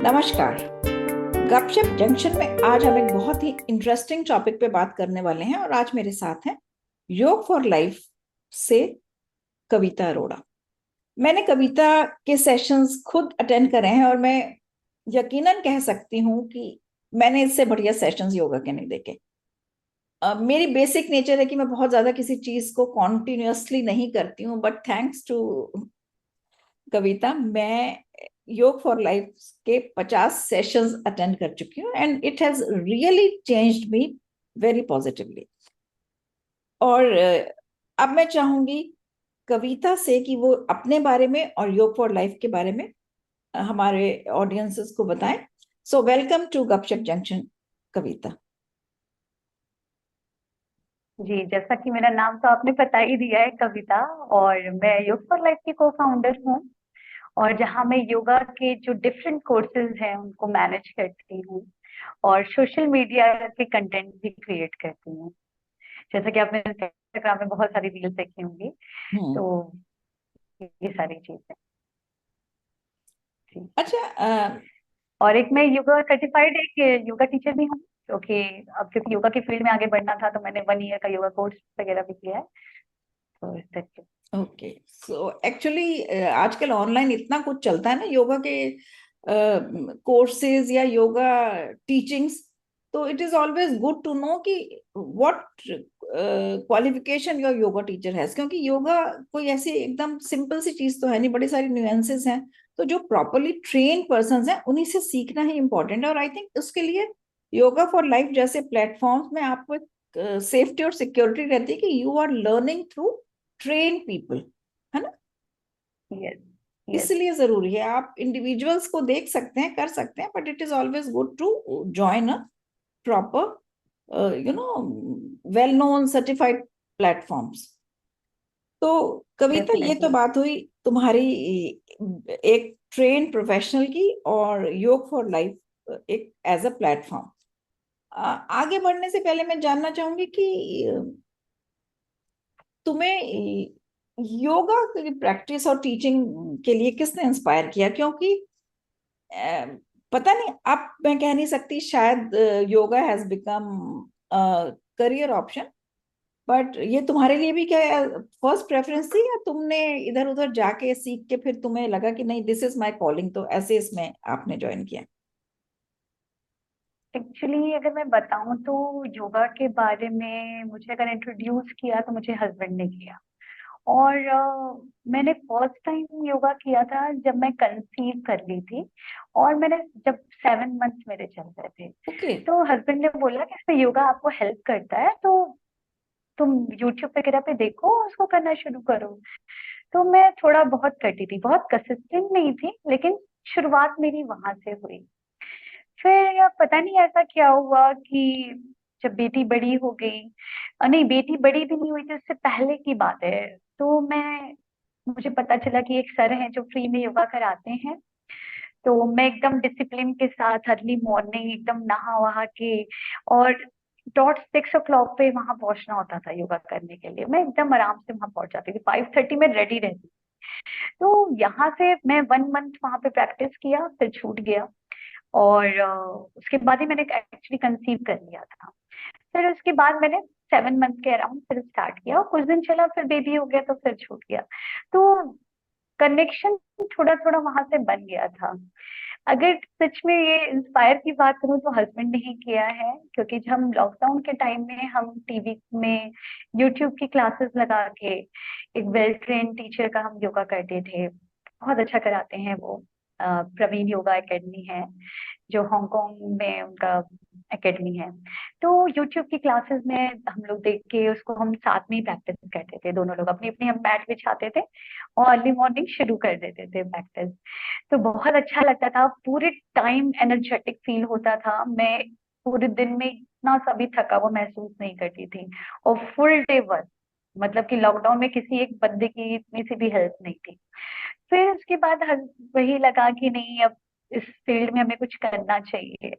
नमस्कार। गपशप जंक्शन में आज हम एक बहुत ही इंटरेस्टिंग टॉपिक पे बात करने वाले हैं और आज मेरे साथ हैं योग फॉर लाइफ से कविता अरोड़ा। मैंने कविता के सेशंस खुद अटेंड करे हैं और मैं यकीनन कह सकती हूँ कि मैंने इससे बढ़िया सेशंस योगा के नहीं देखे। मेरी बेसिक नेचर है कि मैं बहुत ज्यादा किसी चीज को कॉन्टिन्यूअसली नहीं करती हूँ, बट थैंक्स टू कविता मैं योग फॉर लाइफ के 50 सेशंस अटेंड कर चुकी हूँ and it has really changed me very positively. और अब मैं चाहूंगी कविता से कि वो अपने बारे में और योग फॉर लाइफ के बारे में हमारे ऑडियंसेस को बताएं। सो वेलकम टू गपशप जंक्शन कविता। जी, जैसा कि मेरा नाम तो आपने बता ही दिया है, कविता। और मैं योग फॉर लाइफ की को फाउंडर हूँ। और जहाँ मैं योगा के जो डिफरेंट कोर्सेज हैं उनको मैनेज करती हूँ और सोशल मीडिया के कंटेंट भी क्रिएट करती हूँ। जैसा कि आपने इंस्टाग्राम में बहुत सारी रील्स देखी होंगी, हम्म। तो ये सारी चीजें। जी। अच्छा। और एक मैं योगा सर्टिफाइड एक योगा टीचर भी हूँ, क्योंकि अब क्योंकि योगा की फील्ड में आगे बढ़ना था तो मैंने 1 ईयर का योगा कोर्स वगैरह भी किया है। तो इस तरीके ओके, सो एक्चुअली आजकल ऑनलाइन इतना कुछ चलता है ना योगा के कोर्सेज या योगा टीचिंग्स। तो it is always good to know कि what qualification your yoga teacher has, क्योंकि योगा कोई ऐसी एकदम सिंपल सी चीज तो है नहीं, बड़ी सारी न्यूएंसेस हैं। तो जो प्रॉपरली ट्रेन पर्सन हैं उन्हीं से सीखना ही इंपॉर्टेंट है। और आई थिंक उसके लिए योगा फॉर लाइफ जैसे प्लेटफॉर्म्स में आपको एक सेफ्टी और सिक्योरिटी रहती है कि you are learning through train people, है ना। से। यस। यस। इसलिए जरूरी है, आप इंडिविजुअल्स को देख सकते हैं, कर सकते हैं, but it is always good to join a proper well known certified platforms. तो कविता, ये तो डेफिनेटली। बात हुई तुम्हारी एक ट्रेन प्रोफेशनल की और योग फॉर लाइफ एक एज अ प्लेटफॉर्म। आगे बढ़ने से पहले मैं जानना चाहूंगी कि तुम्हें योगा की प्रैक्टिस और टीचिंग के लिए किसने इंस्पायर किया, क्योंकि अ, पता नहीं, अब मैं कह नहीं सकती, शायद yoga has become career option, but ये तुम्हारे लिए भी क्या फर्स्ट प्रेफरेंस थी, या तुमने इधर उधर जाके सीख के फिर तुम्हें लगा कि नहीं दिस इज माय कॉलिंग, तो ऐसे इसमें आपने ज्वाइन किया? एक्चुअली अगर मैं बताऊं तो योगा के बारे में मुझे अगर इंट्रोड्यूस किया तो मुझे हस्बैंड ने किया। और मैंने फर्स्ट टाइम योगा किया था जब मैं कंसीव कर ली थी। और मैंने जब 7 मंथ्स मेरे चल रहे थे, ओके। तो हस्बैंड ने बोला कि इसमें योगा आपको हेल्प करता है, तो तुम यूट्यूब वगैरह पे देखो, उसको करना शुरू करो। तो मैं थोड़ा बहुत करती थी, बहुत कंसिस्टेंट नहीं थी, लेकिन शुरुआत मेरी वहां से हुई। फिर पता नहीं ऐसा क्या हुआ कि जब बेटी बड़ी हो गई, नहीं बेटी बड़ी भी नहीं हुई थी, उससे पहले की बात है। तो मुझे पता चला कि एक सर हैं जो फ्री में योगा कराते हैं। तो मैं एकदम डिसिप्लिन के साथ अर्ली मॉर्निंग एकदम नहा वहा के, और डॉट 6 o'clock पे वहां पहुंचना होता था योगा करने के लिए। मैं एकदम आराम से वहां पहुंच जाती थी, 5:30 में रेडी रहती। तो यहाँ से मैं 1 मंथ वहां पे प्रैक्टिस किया, फिर छूट गया। और उसके बाद ही मैंने एक्चुअली कंसीव कर लिया था। फिर उसके बाद मैंने 7 मंथ के अराउंड फिर स्टार्ट किया, और कुछ दिन चला, फिर बेबी हो गया तो फिर छूट गया। तो कनेक्शन थोड़ा थोड़ा वहां से बन गया था। अगर सच में ये इंस्पायर की बात करूं तो हस्बैंड ने ही किया है, क्योंकि जब हम लॉकडाउन के टाइम में हम टीवी में यूट्यूब की क्लासेस लगा के एक वेल ट्रेन टीचर का हम योगा करते थे। बहुत अच्छा कराते हैं वो। प्रवीण योगा एकेडमी है, जो हांगकांग में उनका एकेडमी है। तो यूट्यूब की क्लासेस में हम लोग देख के उसको हम साथ में ही प्रैक्टिस करते थे, दोनों लोग अपनी अपनी हम मैट बिछाते थे और अर्ली मॉर्निंग शुरू कर देते थे प्रैक्टिस। तो बहुत अच्छा लगता था, पूरे टाइम एनर्जेटिक फील होता था। मैं पूरे दिन में इतना सा भी थका हुआ महसूस नहीं करती थी। और फुल डे वर्क, मतलब कि लॉकडाउन में किसी एक बंदे की इतनी सी भी हेल्प नहीं थी। फिर उसके बाद वही लगा कि नहीं, अब इस फील्ड में हमें कुछ करना चाहिए।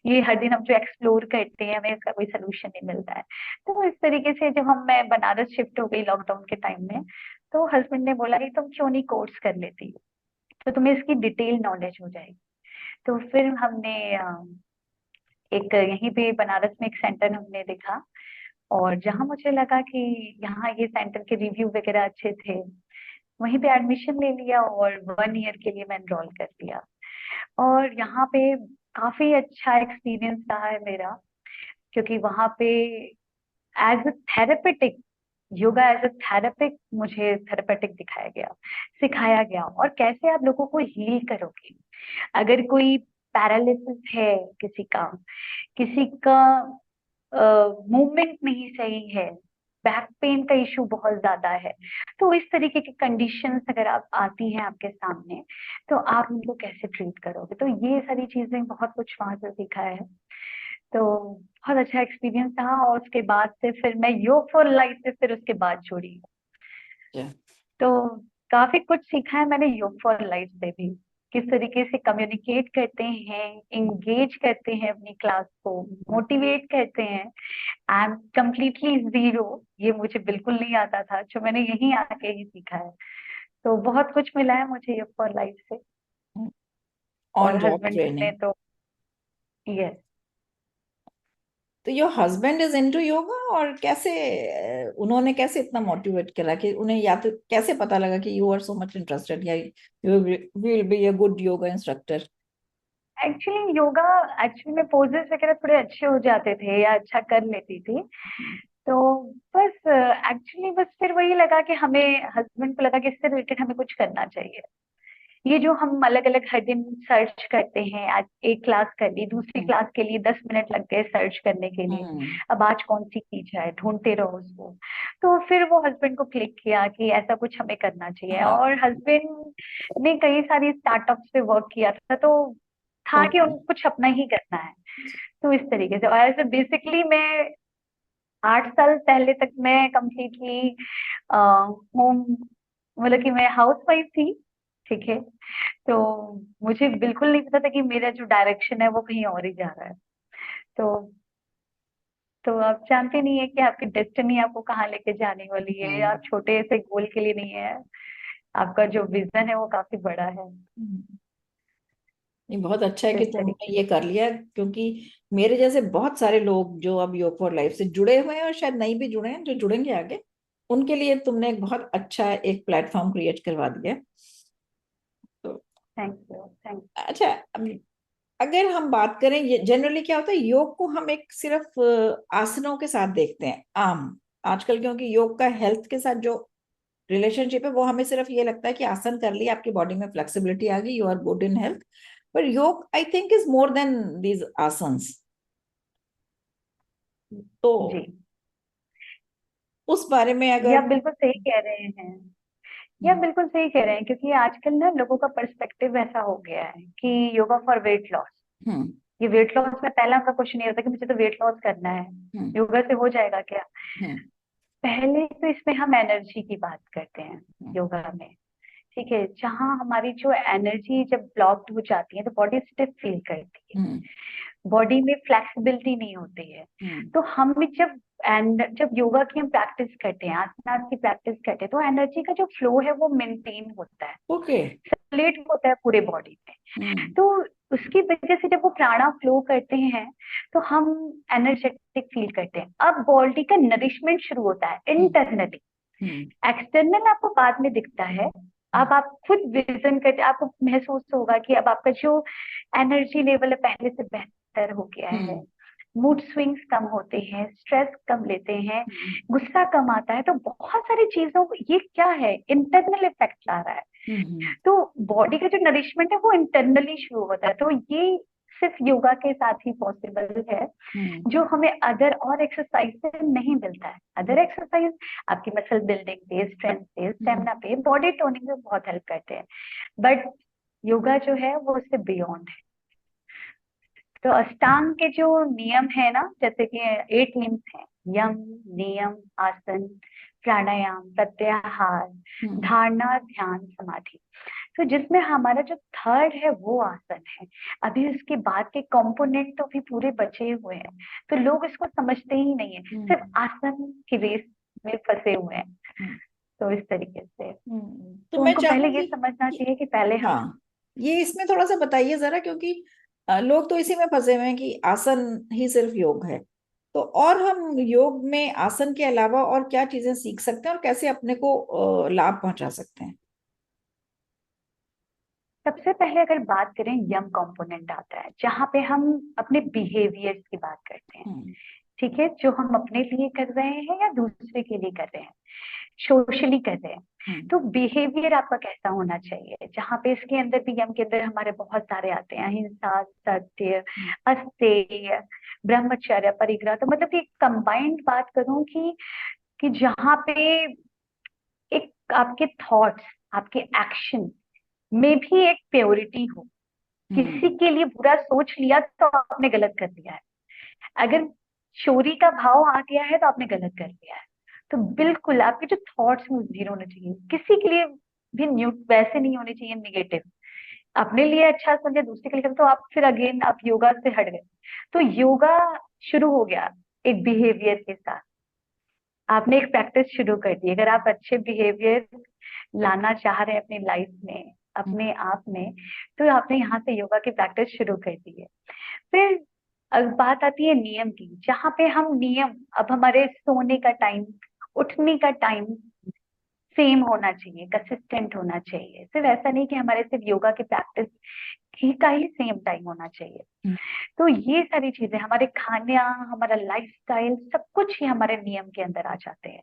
ये हर दिन हम जो एक्सप्लोर करते हैं हमें इसका कोई सोल्यूशन नहीं मिलता है। तो इस तरीके से जब मैं बनारस शिफ्ट हो गई लॉकडाउन के टाइम में, तो हस्बैंड ने बोला कि तुम क्यों नहीं कोर्स कर लेती, तो तुम्हें इसकी डिटेल नॉलेज हो जाएगी। तो फिर हमने एक यहीं पे बनारस में एक सेंटर हमने देखा, और जहाँ मुझे लगा कि यहाँ ये सेंटर के रिव्यू वगैरह अच्छे थे, वहीं पे एडमिशन ले लिया और 1 ईयर के लिए मैं एनरोल कर दिया। और यहाँ पे काफी अच्छा एक्सपीरियंस रहा है मेरा, क्योंकि वहाँ पे as a therapeutic, yoga as a therapeutic मुझे थेरेपेटिक दिखाया गया, सिखाया गया, और कैसे आप लोगों को हील करोगे। अगर कोई पैरालिसिस है किसी का, किसी का मूवमेंट नहीं सही है, बैक पेन का इशू बहुत ज्यादा है, तो इस तरीके की कंडीशंस अगर आप आती हैं आपके सामने, तो आप उनको कैसे ट्रीट करोगे। तो ये सारी चीजें बहुत कुछ वहां से सीखा है। तो बहुत अच्छा एक्सपीरियंस रहा, और उसके बाद से फिर मैं योग फॉर लाइफ से फिर उसके बाद जुड़ी। Yeah. तो काफी कुछ सीखा है मैंने योग फॉर लाइफ से भी, किस तरीके से कम्युनिकेट करते हैं, इंगेज करते हैं अपनी क्लास को, मोटिवेट करते हैं। आई एम कम्प्लीटली जीरो, ये मुझे बिल्कुल नहीं आता था, जो मैंने यहीं आके ही सीखा है। तो बहुत कुछ मिला है मुझे योग फॉर लाइफ से। ऑन और जॉब हस्बैंड ने ट्रेनिंग। तो, यस, तो your husband is into yoga, और कैसे उन्होंने कैसे इतना मोटिवेट करा कि उन्हें, या तो कैसे पता लगा कि you are so much interested, या you will be a good yoga instructor? Actually yoga, actually में पोजेस वगैरह थोड़े अच्छे हो जाते थे या अच्छा कर लेती थी। तो बस एक्चुअली बस फिर वही लगा कि हमें, हस्बैंड को लगा कि इससे रिलेटेड हमें कुछ करना चाहिए। ये जो हम अलग अलग हर दिन सर्च करते हैं, आज एक क्लास कर ली, दूसरी क्लास के लिए 10 मिनट लग गए सर्च करने के लिए, हम्म। अब आज कौन सी की जाए, ढूंढते रहो उसको। तो फिर वो हस्बैंड को क्लिक किया कि ऐसा कुछ हमें करना चाहिए, हाँ। और हस्बैंड ने कई सारी स्टार्टअप्स पे वर्क किया था, तो था कि ओके। उनको कुछ अपना ही करना है। तो इस तरीके से, और ऐसे बेसिकली मैं 8 साल पहले तक मैं कम्प्लीटली होम, मतलब कि मैं हाउस वाइफ थी, ठीक है। तो मुझे बिल्कुल नहीं पता था कि मेरा जो डायरेक्शन है वो कहीं और ही जा रहा है। तो तो आप जानते नहीं है कि आपकी डेस्टिनी आपको कहाँ लेके जाने वाली है, हम्म। आप छोटे से गोल के लिए नहीं है, आपका जो विजन है वो काफी बड़ा है। ये बहुत अच्छा है तो कि इस तुमने तरीके ये कर लिया, क्योंकि मेरे जैसे बहुत सारे लोग जो अब योग फॉर लाइफ से जुड़े हुए हैं, और शायद नहीं भी जुड़े हैं, जो जुड़ेंगे आगे, उनके लिए तुमने एक बहुत अच्छा एक प्लेटफॉर्म क्रिएट करवा दिया। तो थैंक यू, थैंक अच्छा, अगर हम बात करें, ये जनरली क्या होता है, योग को हम एक सिर्फ आसनों के साथ देखते हैं आम आजकल, क्योंकि योग का हेल्थ के साथ जो रिलेशनशिप है, वो हमें सिर्फ ये लगता है कि आसन कर लिया, आपकी बॉडी में फ्लेक्सिबिलिटी आ गई, you are good in health. पर yoga I think is more than these asanas. तो जी। उस बारे में ये अगर। आप बिल्कुल सही कह रहे हैं, ये आप बिल्कुल सही कह रहे हैं, क्योंकि आजकल ना लोगों का पर्सपेक्टिव ऐसा हो गया है कि योगा फॉर वेट लॉस, हम्म। ये वेट लॉस में पहला का क्वेश्चन ये होता है कि मुझे तो वेट लॉस करना है, हम्म। योगा से हो जाएगा क्या। हम्म। पहले तो इसमें हम एनर्जी की बात करते हैं हम्म। योगा में, ठीक है। जहाँ हमारी जो एनर्जी जब ब्लॉक्ड हो जाती है तो बॉडी स्टिफ फील करती है, हम्म। बॉडी में फ्लेक्सिबिलिटी नहीं होती है। हम्म। तो हम जब, एंड जब योगा की हम प्रैक्टिस करते हैं, आसनास की प्रैक्टिस करते हैं, तो एनर्जी का जो फ्लो है वो मेंटेन होता है, ओके। सर्कुलेट होता है पूरे बॉडी में। हम्म। तो उसकी वजह से जब वो प्राणा फ्लो करते हैं तो हम एनर्जेटिक फील करते हैं। अब बॉडी का नरिशमेंट शुरू होता है हम्म। इंटरनली, हम्म। एक्सटर्नल आपको बाद में दिखता है। अब आप खुद विजन करते, आपको महसूस होगा कि अब आपका जो एनर्जी लेवल है पहले से बेहतर हो गया है, हम्म। मूड स्विंग्स कम होते हैं, स्ट्रेस कम लेते हैं, हम्म। गुस्सा कम आता है। तो बहुत सारी चीजों को, ये क्या है, इंटरनल इफेक्ट ला रहा है। हम्म। तो बॉडी का जो नरिशमेंट है वो इंटरनली शुरू होता है। तो ये सिर्फ योगा के साथ ही पॉसिबल है, हम्म। जो हमें अदर और एक्सरसाइज से नहीं मिलता है। अदर एक्सरसाइज आपकी मसल बिल्डिंग पे, स्ट्रेंथ पे, हम्म। स्टेमिना पे, बॉडी टोनिंग में बहुत हेल्प करते हैं, बट योगा जो है वो उससे बियॉन्ड है। तो अष्टांग के जो नियम है ना, जैसे कि 8 लिम्स हैं, यम, नियम, आसन, प्राणायाम, प्रत्याहार, हम्म। धारणा, ध्यान, समाधि। तो जिसमें हमारा जो थर्ड है वो आसन है। अभी उसके बाद के कंपोनेंट तो भी पूरे बचे हुए हैं, तो लोग इसको समझते ही नहीं है, सिर्फ हम्म। आसन की रेस में फंसे हुए हैं। हम्म। तो इस तरीके से, तो तो मैं उनको पहले ये चाहूंगी समझना कि, चाहिए कि पहले हम, हाँ, ये इसमें थोड़ा सा बताइए जरा, क्योंकि लोग तो इसी में फंसे हुए हैं कि आसन ही सिर्फ योग है। तो और हम योग में आसन के अलावा और क्या चीजें सीख सकते हैं और कैसे अपने को लाभ पहुंचा सकते हैं? सबसे पहले अगर बात करें, यम कंपोनेंट आता है जहाँ पे हम अपने बिहेवियर्स की बात करते हैं। हम्म। ठीक है, जो हम अपने लिए कर रहे हैं या दूसरे के लिए कर रहे हैं, सोशली कर रहे हैं। हम्म। तो बिहेवियर आपका कैसा होना चाहिए, जहाँ पे इसके अंदर भी, यम के अंदर हमारे बहुत सारे आते हैं, अहिंसा, सत्य, हम्म। अस्तेय, ब्रह्मचर्य, परिग्रह। तो मतलब कि कंबाइंड बात करूं कि जहाँ पे एक आपके थॉट्स, आपके एक्शन में भी एक प्योरिटी हो। किसी हम्म। के लिए बुरा सोच लिया तो आपने गलत कर दिया है। अगर चोरी का भाव आ गया है तो आपने गलत कर दिया है। तो बिल्कुल आपके जो थॉट्स हैं वो जीरो होने चाहिए, किसी के लिए भी वैसे नहीं होने चाहिए निगेटिव। अपने लिए अच्छा समझे, दूसरे के लिए तो आप फिर अगेन आप योगा से हट गए। तो योगा शुरू हो गया एक बिहेवियर के साथ। आपने एक प्रैक्टिस शुरू कर दी। अगर आप अच्छे बिहेवियर लाना चाह रहे हैं अपनी लाइफ में, अपने आप में, तो आपने यहाँ से योगा की प्रैक्टिस शुरू कर दी है। फिर अब बात आती है नियम की, जहाँ पे हम नियम, अब हमारे सोने का टाइम, उठने का टाइम सेम होना चाहिए, कंसिस्टेंट होना चाहिए। सिर्फ ऐसा नहीं कि हमारे सिर्फ योगा की प्रैक्टिस ही का ही सेम टाइम होना चाहिए। हम्म। तो ये सारी चीजें, हमारे खाना, हमारा लाइफस्टाइल, सब कुछ ही हमारे नियम के अंदर आ जाते हैं।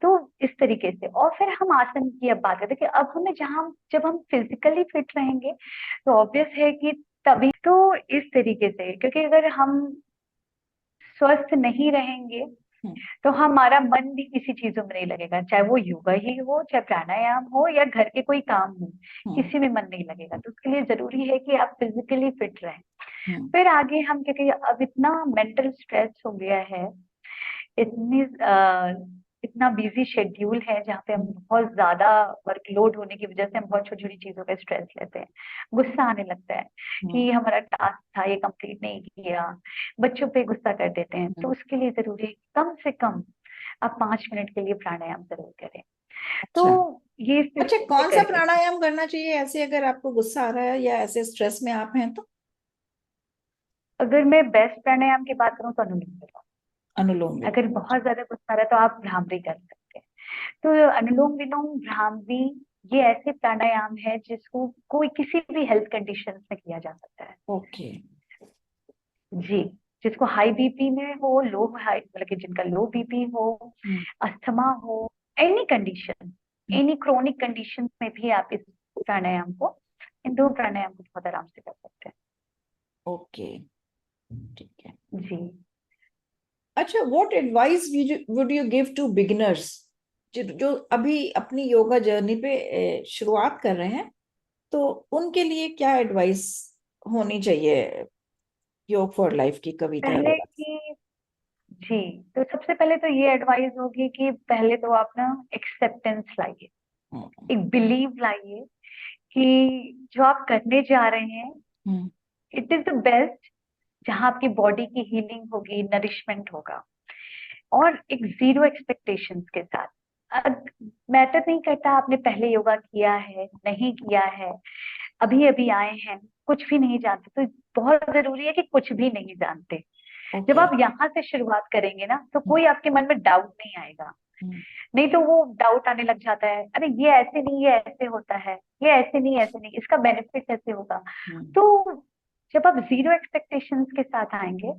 तो इस तरीके से, और फिर हम आसन की अब बात करते हैं कि अब हमें जहाँ, जब हम फिजिकली फिट रहेंगे तो ऑब्वियस है कि तभी तो इस तरीके से, क्योंकि अगर हम स्वस्थ नहीं रहेंगे हम्म। तो हमारा मन भी किसी चीजों में नहीं लगेगा, चाहे वो योगा ही हो, चाहे प्राणायाम हो, या घर के कोई काम हो, हम्म। किसी में मन नहीं लगेगा। तो उसके लिए जरूरी है कि आप फिजिकली फिट रहें। हम्म। फिर आगे हम, क्योंकि अब इतना मेंटल स्ट्रेस हो गया है, इतनी इतना बिजी शेड्यूल है जहाँ पे हम हम्म। बहुत ज्यादा वर्कलोड होने की वजह से हम बहुत छोटी छोटी चीजों का स्ट्रेस लेते हैं। गुस्सा आने लगता है हम्म। कि हमारा टास्क था, ये कंप्लीट नहीं किया। बच्चों पे गुस्सा कर देते हैं। तो हम्म। उसके लिए जरूरी है कि कम से कम आप 5 मिनट के लिए प्राणायाम जरूर करें। तो अच्छा। ये इस अच्छा, तरीके से कौन सा करके, प्राणायाम करना चाहिए ऐसे अगर आपको गुस्सा आ रहा है या ऐसे स्ट्रेस में आप हैं तो? अगर मैं बेस्ट प्राणायाम की बात करूँ तो अनुलोम विलोम। अनुलोम अगर विलोम। बहुत ज्यादा गुस्सा आ रहा है तो आप भ्रामरी कर सकते हैं। तो अनुलोम विलोम, भ्रामरी, ये ऐसे प्राणायाम है जिसको कोई किसी भी हेल्थ कंडीशन में किया जा सकता है। ओके। जी, जिसको हाई बीपी में हो, लो हाई, मतलब कि जिनका लो बीपी हो, हम्म। अस्थमा हो, एनी कंडीशन, हम्म। एनी क्रोनिक कंडीशन में भी आप इस प्राणायाम को, इन दो प्राणायाम को बहुत आराम से कर सकते ओके। ठीक है। हैं। जी। अच्छा, what advice would you give to beginners जो जो अभी अपनी योगा जर्नी पे शुरुआत कर रहे हैं, तो उनके लिए क्या एडवाइस होनी चाहिए योग फॉर लाइफ की कविता पहले अरोड़ा? की, जी, तो सबसे पहले तो ये एडवाइस होगी कि पहले तो आप ना एक्सेप्टेंस लाइए, हम्म। एक बिलीव लाइए कि जो आप करने जा रहे हैं हम्म। इट इज द बेस्ट, जहाँ आपकी बॉडी की हीलिंग होगी, नरिशमेंट होगा। और एक जीरो एक्सपेक्टेशंस के साथ, मैटर नहीं करता आपने पहले योगा किया है नहीं किया है, अभी अभी आए हैं, कुछ भी नहीं जानते। तो बहुत जरूरी है कि कुछ भी नहीं जानते। जब ओके। आप यहाँ से शुरुआत करेंगे ना तो कोई आपके मन में डाउट नहीं आएगा। हम्म। नहीं तो वो डाउट आने लग जाता है, अरे ये ऐसे नहीं, ये ऐसे होता है, ये ऐसे नहीं, ऐसे नहीं, इसका बेनिफिट ऐसे होगा। हम्म। तो जब आप जीरो एक्सपेक्टेशंस के साथ आएंगे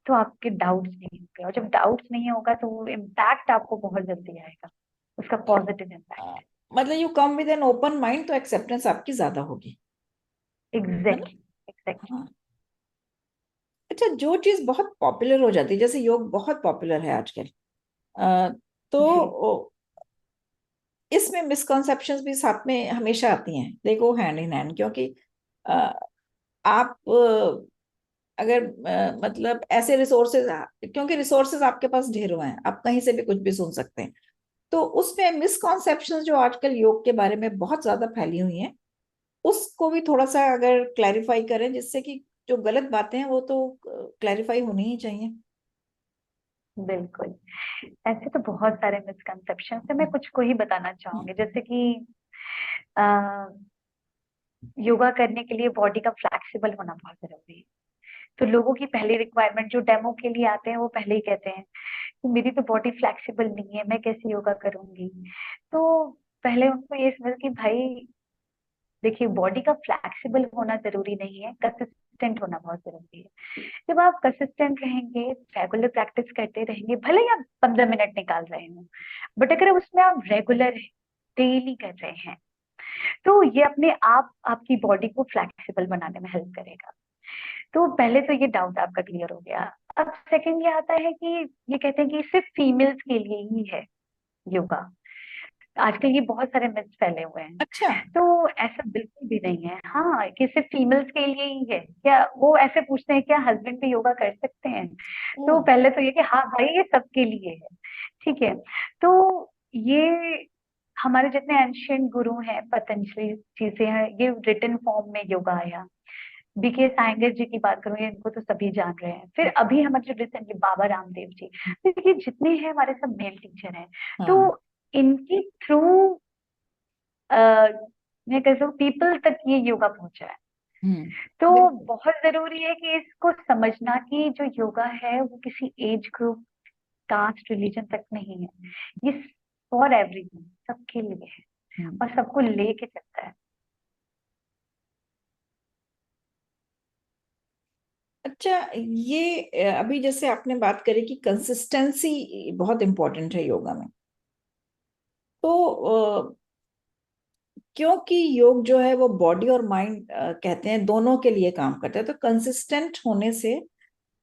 तो आपके डाउट्स नहीं होंगे, और जब डाउट्स नहीं होगा तो वो इम्पैक्ट आपको बहुत जल्दी आएगा, उसका पॉजिटिव आ, इम्पैक्ट। मतलब you come with an open mind तो एक्सेप्टेंस आपकी ज्यादा होगी, है ना? Exactly, exactly. हाँ। अच्छा, जो चीज बहुत पॉपुलर हो जाती है, जैसे योग बहुत पॉपुलर है आजकल, जी, तो इसमें मिसकॉन्सेप्शंस भी साथ में हमेशा आती हैं, दे गो हैंड इन हैंड, क्योंकि अ, आप अगर मतलब ऐसे रिसोर्सेज, क्योंकि रिसोर्सेज आपके पास ढेरों हैं, आप कहीं से भी कुछ भी सुन सकते हैं, तो उसमें मिसकॉन्सेप्शंस जो आजकल योग के बारे में बहुत ज्यादा फैली हुई हैं, उसको भी थोड़ा सा अगर क्लैरिफाई करें, जिससे कि जो गलत बातें हैं वो तो क्लैरिफाई होनी ही चाहिए। बिल्कुल। ऐसे तो बहुत सारे मिसकंसेप्शन है, मैं कुछ को ही बताना चाहूंगी। जैसे कि योगा करने के लिए बॉडी का फ्लेक्सिबल होना बहुत जरूरी है। तो लोगों की पहली रिक्वायरमेंट जो डेमो के लिए आते हैं वो पहले ही कहते हैं कि मेरी तो बॉडी फ्लेक्सिबल नहीं है, मैं कैसे योगा करूंगी। तो पहले उनको ये समझ कि भाई देखिए, बॉडी का फ्लेक्सिबल होना जरूरी नहीं है, कंसिस्टेंट होना बहुत जरूरी है। जब आप कंसिस्टेंट रहेंगे, रेगुलर प्रैक्टिस करते रहेंगे, भले ही आप 15 मिनट निकाल रहे हो, बट अगर उसमें आप रेगुलर डेली कर रहे हैं तो ये अपने आप आपकी बॉडी को फ्लेक्सिबल बनाने में हेल्प करेगा। तो पहले तो ये डाउट आपका क्लियर हो गया। अब सेकंड ये आता है कि ये कहते हैं कि सिर्फ फीमेल्स के लिए ही है योगा। आजकल ये बहुत सारे मिथ्स फैले हुए हैं। अच्छा। तो ऐसा बिल्कुल भी नहीं है, हाँ, कि सिर्फ फीमेल्स के लिए ही है क्या। वो ऐसे पूछते हैं क्या हस्बैंड भी योगा कर सकते हैं। ओ। तो पहले तो ये कि हाँ भाई, ये सबके लिए है। ठीक है। तो ये हमारे जितने एंशियंट गुरु हैं, पतंजलि जी से हैं, ये रिटन फॉर्म में योगा आया। बीके साइंगर जी की बात करूं, इनको तो सभी जान रहे हैं। फिर अभी हमारे जो रिसेंटली बाबा रामदेव जी, तो ये जितने हैं हमारे सब मेल टीचर हैं। तो हाँ। इनके थ्रू मैं कह सकूं पीपल तक ये योगा पहुंचा है। तो बिल्कुल। बहुत जरूरी है कि इसको समझना कि जो योगा है वो किसी एज ग्रुप, कास्ट, रिलीजन तक नहीं है। ये फॉर एवरीवन, सबके लिए है हम्म। और सबको लेके चलता है। अच्छा, ये अभी जैसे आपने बात करी कि कंसिस्टेंसी बहुत इंपॉर्टेंट है योगा में, तो क्योंकि योग जो है वो बॉडी और माइंड कहते हैं दोनों के लिए काम करता है, तो कंसिस्टेंट होने से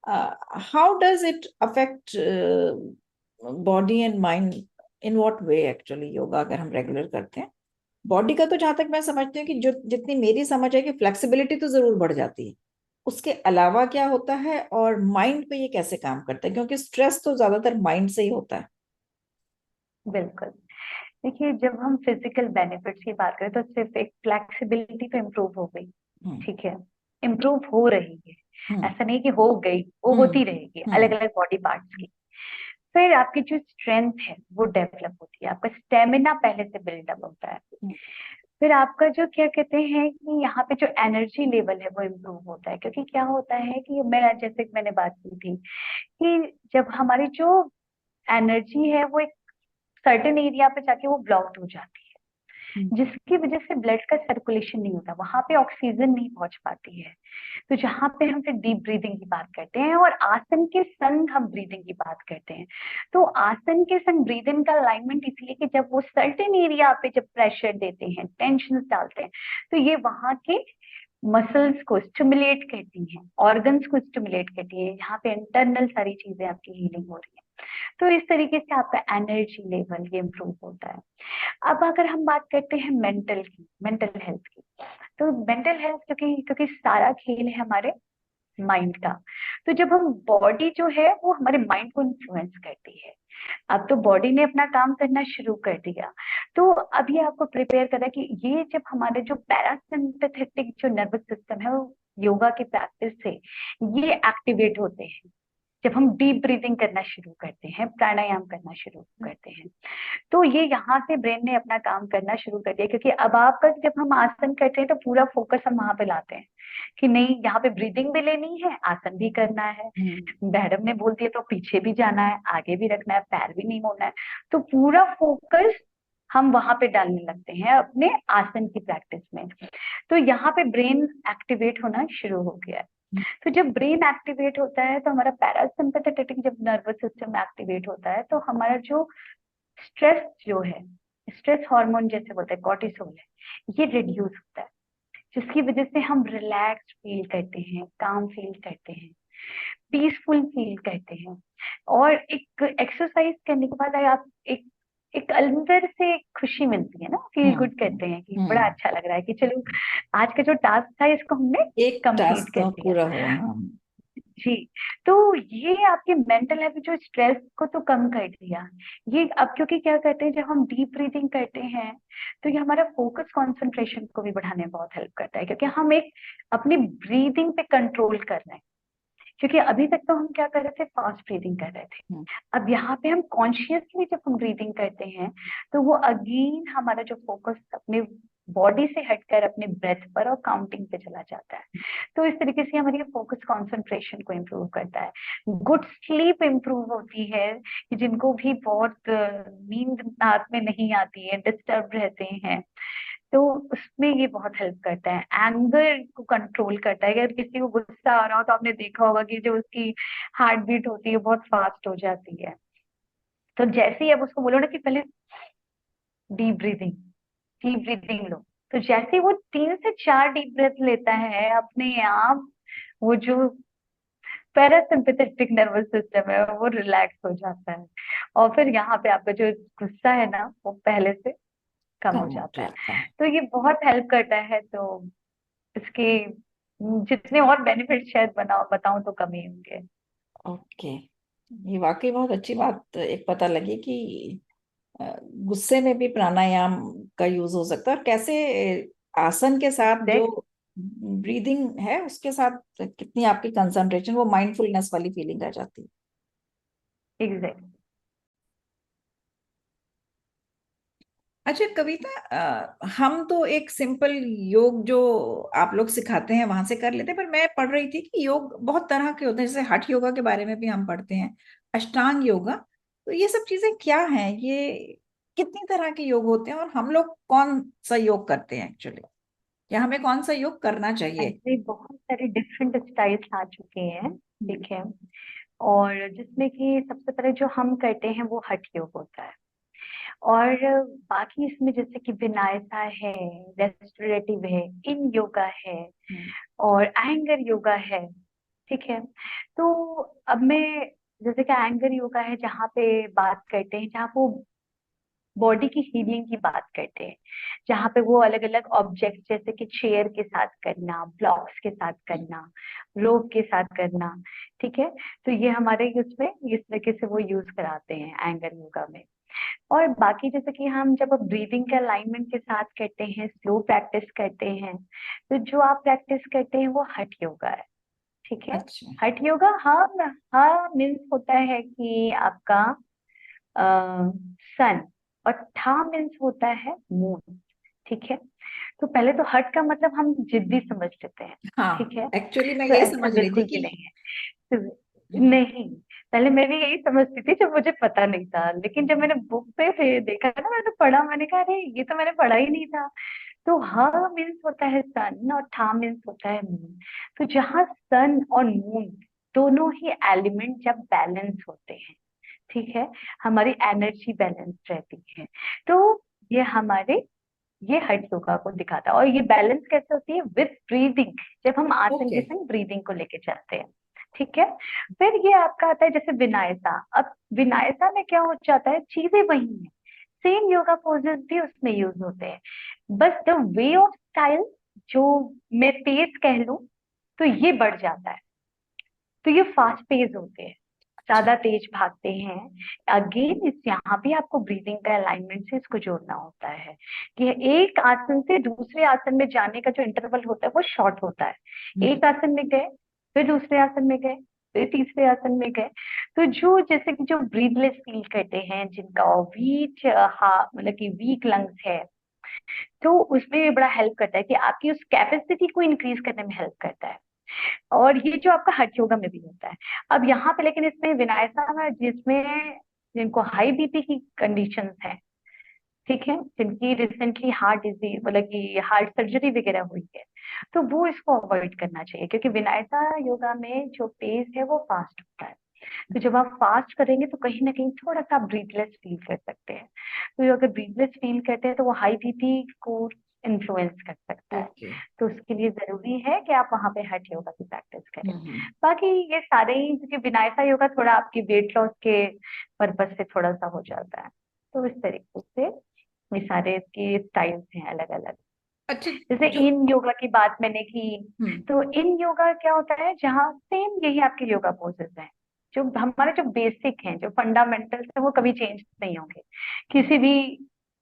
how does it affect body and mind, in what way actually yoga अगर हम रेगुलर करते हैं? बॉडी का तो जहां तक मैं समझती हूँ कि जो जितनी मेरी समझ है कि फ्लेक्सिबिलिटी तो जरूर बढ़ जाती है, उसके अलावा क्या होता है और माइंड पे ये कैसे काम करता है, क्योंकि स्ट्रेस तो ज्यादातर माइंड से ही होता है। बिल्कुल। देखिए, जब हम फिजिकल बेनिफिट्स की बात करें तो सिर्फ एक फ्लेक्सिबिलिटी तो इम्प्रूव हो गई। हम्म। ठीक है, इम्प्रूव हो रही है, हम्म। ऐसा नहीं कि हो गई, वो हम्म। होती रहेगी अलग हम्म। अलग बॉडी पार्ट्स की। फिर आपकी जो स्ट्रेंथ है वो डेवलप होती है, आपका स्टेमिना पहले से बिल्डअप होता है। हम्म। फिर आपका जो क्या कहते हैं कि यहाँ पे जो एनर्जी लेवल है वो इम्प्रूव होता है। क्योंकि क्या होता है कि मैं, जैसे कि मैंने बात की थी कि जब हमारी जो एनर्जी है वो एक सर्टेन एरिया पे जाके वो ब्लॉक्ड हो जाती है, हम्म। जिसकी वजह से ब्लड का सर्कुलेशन नहीं होता, वहां पे ऑक्सीजन नहीं पहुंच पाती है। तो जहां पे हम फिर डीप ब्रीदिंग की बात करते हैं और आसन के संग हम ब्रीदिंग की बात करते हैं। तो आसन के संग ब्रीदिंग का अलाइनमेंट इसलिए कि जब वो सर्टेन एरिया पे जब प्रेशर देते हैं, टेंशन डालते हैं, तो ये वहां के मसल्स को स्टिमुलेट करती हैं, ऑर्गन्स को स्टिमुलेट करती है, यहाँ पे इंटरनल सारी चीजें आपकी हीलिंग हो रही है। तो इस तरीके से आपका एनर्जी लेवल ये इम्प्रूव होता है। अब अगर हम बात करते हैं मेंटल की, मेंटल हेल्थ की, तो मेंटल हेल्थ, क्योंकि क्योंकि सारा खेल है हमारे माइंड का। तो जब हम, बॉडी जो है वो हमारे माइंड को इन्फ्लुएंस करती है। अब तो बॉडी ने अपना काम करना शुरू कर दिया, तो अब ये आपको प्रिपेयर करना है कि ये जब हमारे जो पैरासिम्पथेटिक जो नर्वस सिस्टम है वो योगा की प्रैक्टिस से ये एक्टिवेट होते हैं। जब हम डीप ब्रीदिंग करना शुरू करते हैं, प्राणायाम करना शुरू करते हैं, तो ये यहाँ से ब्रेन ने अपना काम करना शुरू कर दिया। क्योंकि अब आपका, जब हम आसन करते हैं तो पूरा फोकस हम वहां पे लाते हैं कि नहीं, यहाँ पे ब्रीदिंग भी लेनी है, आसन भी करना है। हम्म। मैडम ने बोल दिया तो पीछे भी जाना है, आगे भी रखना है, पैर भी नहीं मोड़ना है। तो पूरा फोकस हम वहां पे डालने लगते हैं अपने आसन की प्रैक्टिस में। तो यहाँ पे ब्रेन एक्टिवेट होना शुरू हो गया है। तो जब ब्रेन एक्टिवेट होता है तो हमारा पैरासिम्पथेटिक जब नर्वस सिस्टम एक्टिवेट होता है तो हमारा जो स्ट्रेस जो है, स्ट्रेस हार्मोन जैसे बोलते हैं कॉर्टिसोल है, ये रिड्यूस होता है, जिसकी वजह से हम रिलैक्स फील करते हैं, काम फील करते हैं, पीसफुल फील करते हैं। और एक एक्सरसाइज करने के बाद आप एक एक अंदर से एक खुशी मिलती है ना, फील हम्म। गुड करते हैं कि बड़ा हम्म। अच्छा लग रहा है कि चलो आज का जो टास्क था इसको हमने एक कंप्लीट टास्क कर तो दिया। पूरा हुआ, हाँ। जी। तो ये आपके मेंटल हेल्थ, जो स्ट्रेस को तो कम कर दिया। ये अब क्योंकि क्या करते हैं, जब हम डीप ब्रीदिंग करते हैं तो ये हमारा फोकस कंसंट्रेशन को भी बढ़ाने में बहुत हेल्प करता है, क्योंकि हम एक अपनी ब्रीदिंग पे कंट्रोल कर रहे हैं। क्योंकि अभी तक तो हम क्या कर रहे थे, फास्ट ब्रीदिंग कर रहे थे। हम्म। अब यहाँ पे हम कॉन्शियसली जब हम ब्रीदिंग करते हैं तो वो अगेन हमारा जो फोकस अपने बॉडी से हटकर अपने ब्रेथ पर और काउंटिंग पे चला जाता है। तो इस तरीके से हमारी फोकस कंसंट्रेशन को इम्प्रूव करता है। गुड स्लीप इम्प्रूव होती है, कि जिनको भी बहुत नींद रात में नहीं आती है, डिस्टर्ब रहते हैं, तो उसमें ये बहुत हेल्प करता है। एंगर को कंट्रोल करता है। अगर किसी को गुस्सा आ रहा हो तो आपने देखा होगा कि जो उसकी हार्ट बीट होती है बहुत फास्ट हो जाती है। तो जैसे ही आप उसको बोलो ना कि पहले डीप ब्रीदिंग, डीप ब्रीदिंग लो, तो जैसे ही वो 3 से 4 डीप ब्रेथ लेता है, अपने आप वो जो पैरासिम्पथेटिक नर्वस सिस्टम है वो रिलैक्स हो जाता है, और फिर यहाँ पे आपका जो गुस्सा है ना वो पहले से कम हो कम हो जाता है। जाता है। तो ये बहुत हेल्प करता है। तो इसके जितने और बेनिफिट शायद बनाओ बताऊं तो कम ही होंगे। ओके, ये वाकई बहुत अच्छी बात एक पता लगी कि गुस्से में भी प्राणायाम का यूज हो सकता है, और कैसे आसन के साथ जो देख, ब्रीदिंग है उसके साथ कितनी आपकी कंसंट्रेशन, वो माइंडफुलनेस वाली फीलिंग आ जाती है। एग्जैक्ट। अच्छा कविता, हम तो एक सिंपल योग जो आप लोग सिखाते हैं वहां से कर लेते हैं, पर मैं पढ़ रही थी कि योग बहुत तरह के होते हैं, जैसे हठ योगा के बारे में भी हम पढ़ते हैं, अष्टांग योगा। तो ये सब चीजें क्या हैं, ये कितनी तरह के योग होते हैं, और हम लोग कौन सा योग करते हैं एक्चुअली, या हमें कौन सा योग करना चाहिए? ऐसे बहुत सारे डिफरेंट स्टाइल्स आ चुके हैं, ठीक है। और जिसमें कि सबसे पहले जो हम करते हैं वो हठ योग होता है। और बाकी इसमें जैसे कि विनायसा है, रेस्टोरेटिव है, इन योगा है, हम्म। और एंगर योगा है, ठीक है। तो अब मैं, जैसे कि एंगर योगा है जहाँ पे बात करते हैं, जहाँ वो बॉडी की हीलिंग की बात करते हैं, जहाँ पे वो अलग अलग ऑब्जेक्ट जैसे कि चेयर के साथ करना, ब्लॉक्स के साथ करना, रोप के साथ करना, ठीक है। तो ये हमारे उसमें इस तरीके से वो यूज कराते हैं एंगर योगा में। और बाकी जैसे कि हम जब ब्रीदिंग के अलाइनमेंट के साथ करते हैं, स्लो प्रैक्टिस करते हैं, तो जो आप प्रैक्टिस करते हैं वो हठ योगा है, ठीक है। अच्छा। हठ योगा, हाँ। हाँ मीन्स होता है कि आपका सन, और ठा मीन्स होता है मून, ठीक है। तो पहले तो हट का मतलब हम जिद्दी समझ लेते हैं, हाँ, ठीक है। एक्चुअली मैं तो यही ऐसा समझ रही थी बिल्कुल भी कि नहीं है। तो नहीं, पहले मैं भी यही समझती थी जब मुझे पता नहीं था, लेकिन जब मैंने बुक पे देखा ना, मैंने पढ़ा, मैंने कहा अरे ये तो मैंने पढ़ा ही नहीं था। तो हा मीन्स होता है सन और ठा मीन्स होता है मून। तो जहाँ सन और मून दोनों ही एलिमेंट जब बैलेंस होते हैं, ठीक है, हमारी एनर्जी बैलेंस रहती है। तो ये हमारे, ये हठ योगा को दिखाता है। और ये बैलेंस कैसे होती है? विद ब्रीदिंग, जब हम आसन ओके। के संग ब्रीदिंग को लेके चलते हैं, ठीक है। फिर ये आपका आता है जैसे विनायसा। अब विनायसा में क्या हो जाता है, चीजें वही है, सेम योगा पोजेस भी उसमें यूज होते हैं, बस द वे ऑफ स्टाइल, जो मैं पेस कह लूं, तो ये बढ़ जाता है। तो ये फास्ट पेस होते हैं, अच्छा। ज्यादा तेज भागते हैं। अगेन इस यहाँ भी आपको ब्रीदिंग का अलाइनमेंट से इसको जोड़ना होता है, कि एक आसन से दूसरे आसन में जाने का जो इंटरवल होता है वो शॉर्ट होता है। हम्म। एक आसन में गए, फिर दूसरे आसन में गए, फिर तीसरे आसन में गए। तो जो जैसे कि जो ब्रीदलेस फील करते हैं, जिनका वीक हा मतलब कि वीक लंग्स है, तो उसमें भी बड़ा हेल्प करता है कि आपकी उस कैपेसिटी को इंक्रीज करने में हेल्प करता है। और ये जो आपका हठ योगा में भी होता है। अब यहाँ पे लेकिन इसमें विनायसा में, जिसमें जिनको हाई बीपी की कंडीशंस है, ठीक है, जिनकी रिसेंटली हार्ट डिजीज मतलब कि हार्ट सर्जरी वगैरह हुई है, तो वो इसको अवॉइड करना चाहिए, क्योंकि विनायसा योगा में जो पेस है वो फास्ट होता है। तो जब आप फास्ट करेंगे तो कहीं ना कहीं थोड़ा सा ब्रीथलेस फील कर सकते हैं। तो अगर ब्रीथलेस फील करते हैं तो वो हाई बीपी को इन्फ्लुएंस कर सकता है। ओके। तो उसके लिए जरूरी है कि आप वहां पे हठ योगा की प्रैक्टिस करें। हम्म। बाकी ये सारे ही, क्योंकि विनायसा योगा थोड़ा आपकी वेट लॉस के पर्पज से थोड़ा सा हो जाता है। तो इस तरीके से ये सारे इसके स्टाइल्स हैं अलग अलग। अच्छा। जैसे जो इन योगा की बात मैंने की, हम्म। तो इन योगा क्या होता है, जहाँ सेम यही आपके योगा पोजेस हैं, जो हमारे जो बेसिक हैं, जो फंडामेंटल्स हैं, वो कभी चेंज नहीं होंगे किसी भी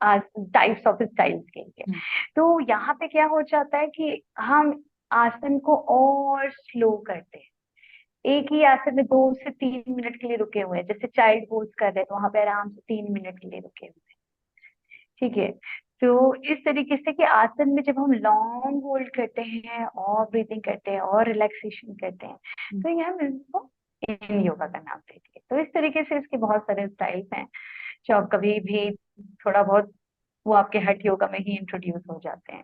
टाइप्स ऑफ स्टाइल्स के लिए। हम्म। तो यहाँ पे क्या हो जाता है कि हम आसन को और स्लो करते हैं। एक ही आसन में 2 से 3 मिनट के लिए रुके हुए हैं, जैसे चाइल्ड पोज कर रहे हैं तो वहां पे आराम से 3 मिनट के लिए रुके हुए हैं, ठीक है। तो इस तरीके से कि आसन में जब हम लॉन्ग होल्ड करते हैं और ब्रीथिंग करते हैं और रिलैक्सेशन करते हैं, तो ये हम इसको इन योगा का नाम देते हैं। तो इस तरीके से इसके बहुत सारे स्टाइल्स हैं जो आप कभी भी थोड़ा बहुत वो आपके हठ योगा में ही इंट्रोड्यूस हो जाते हैं।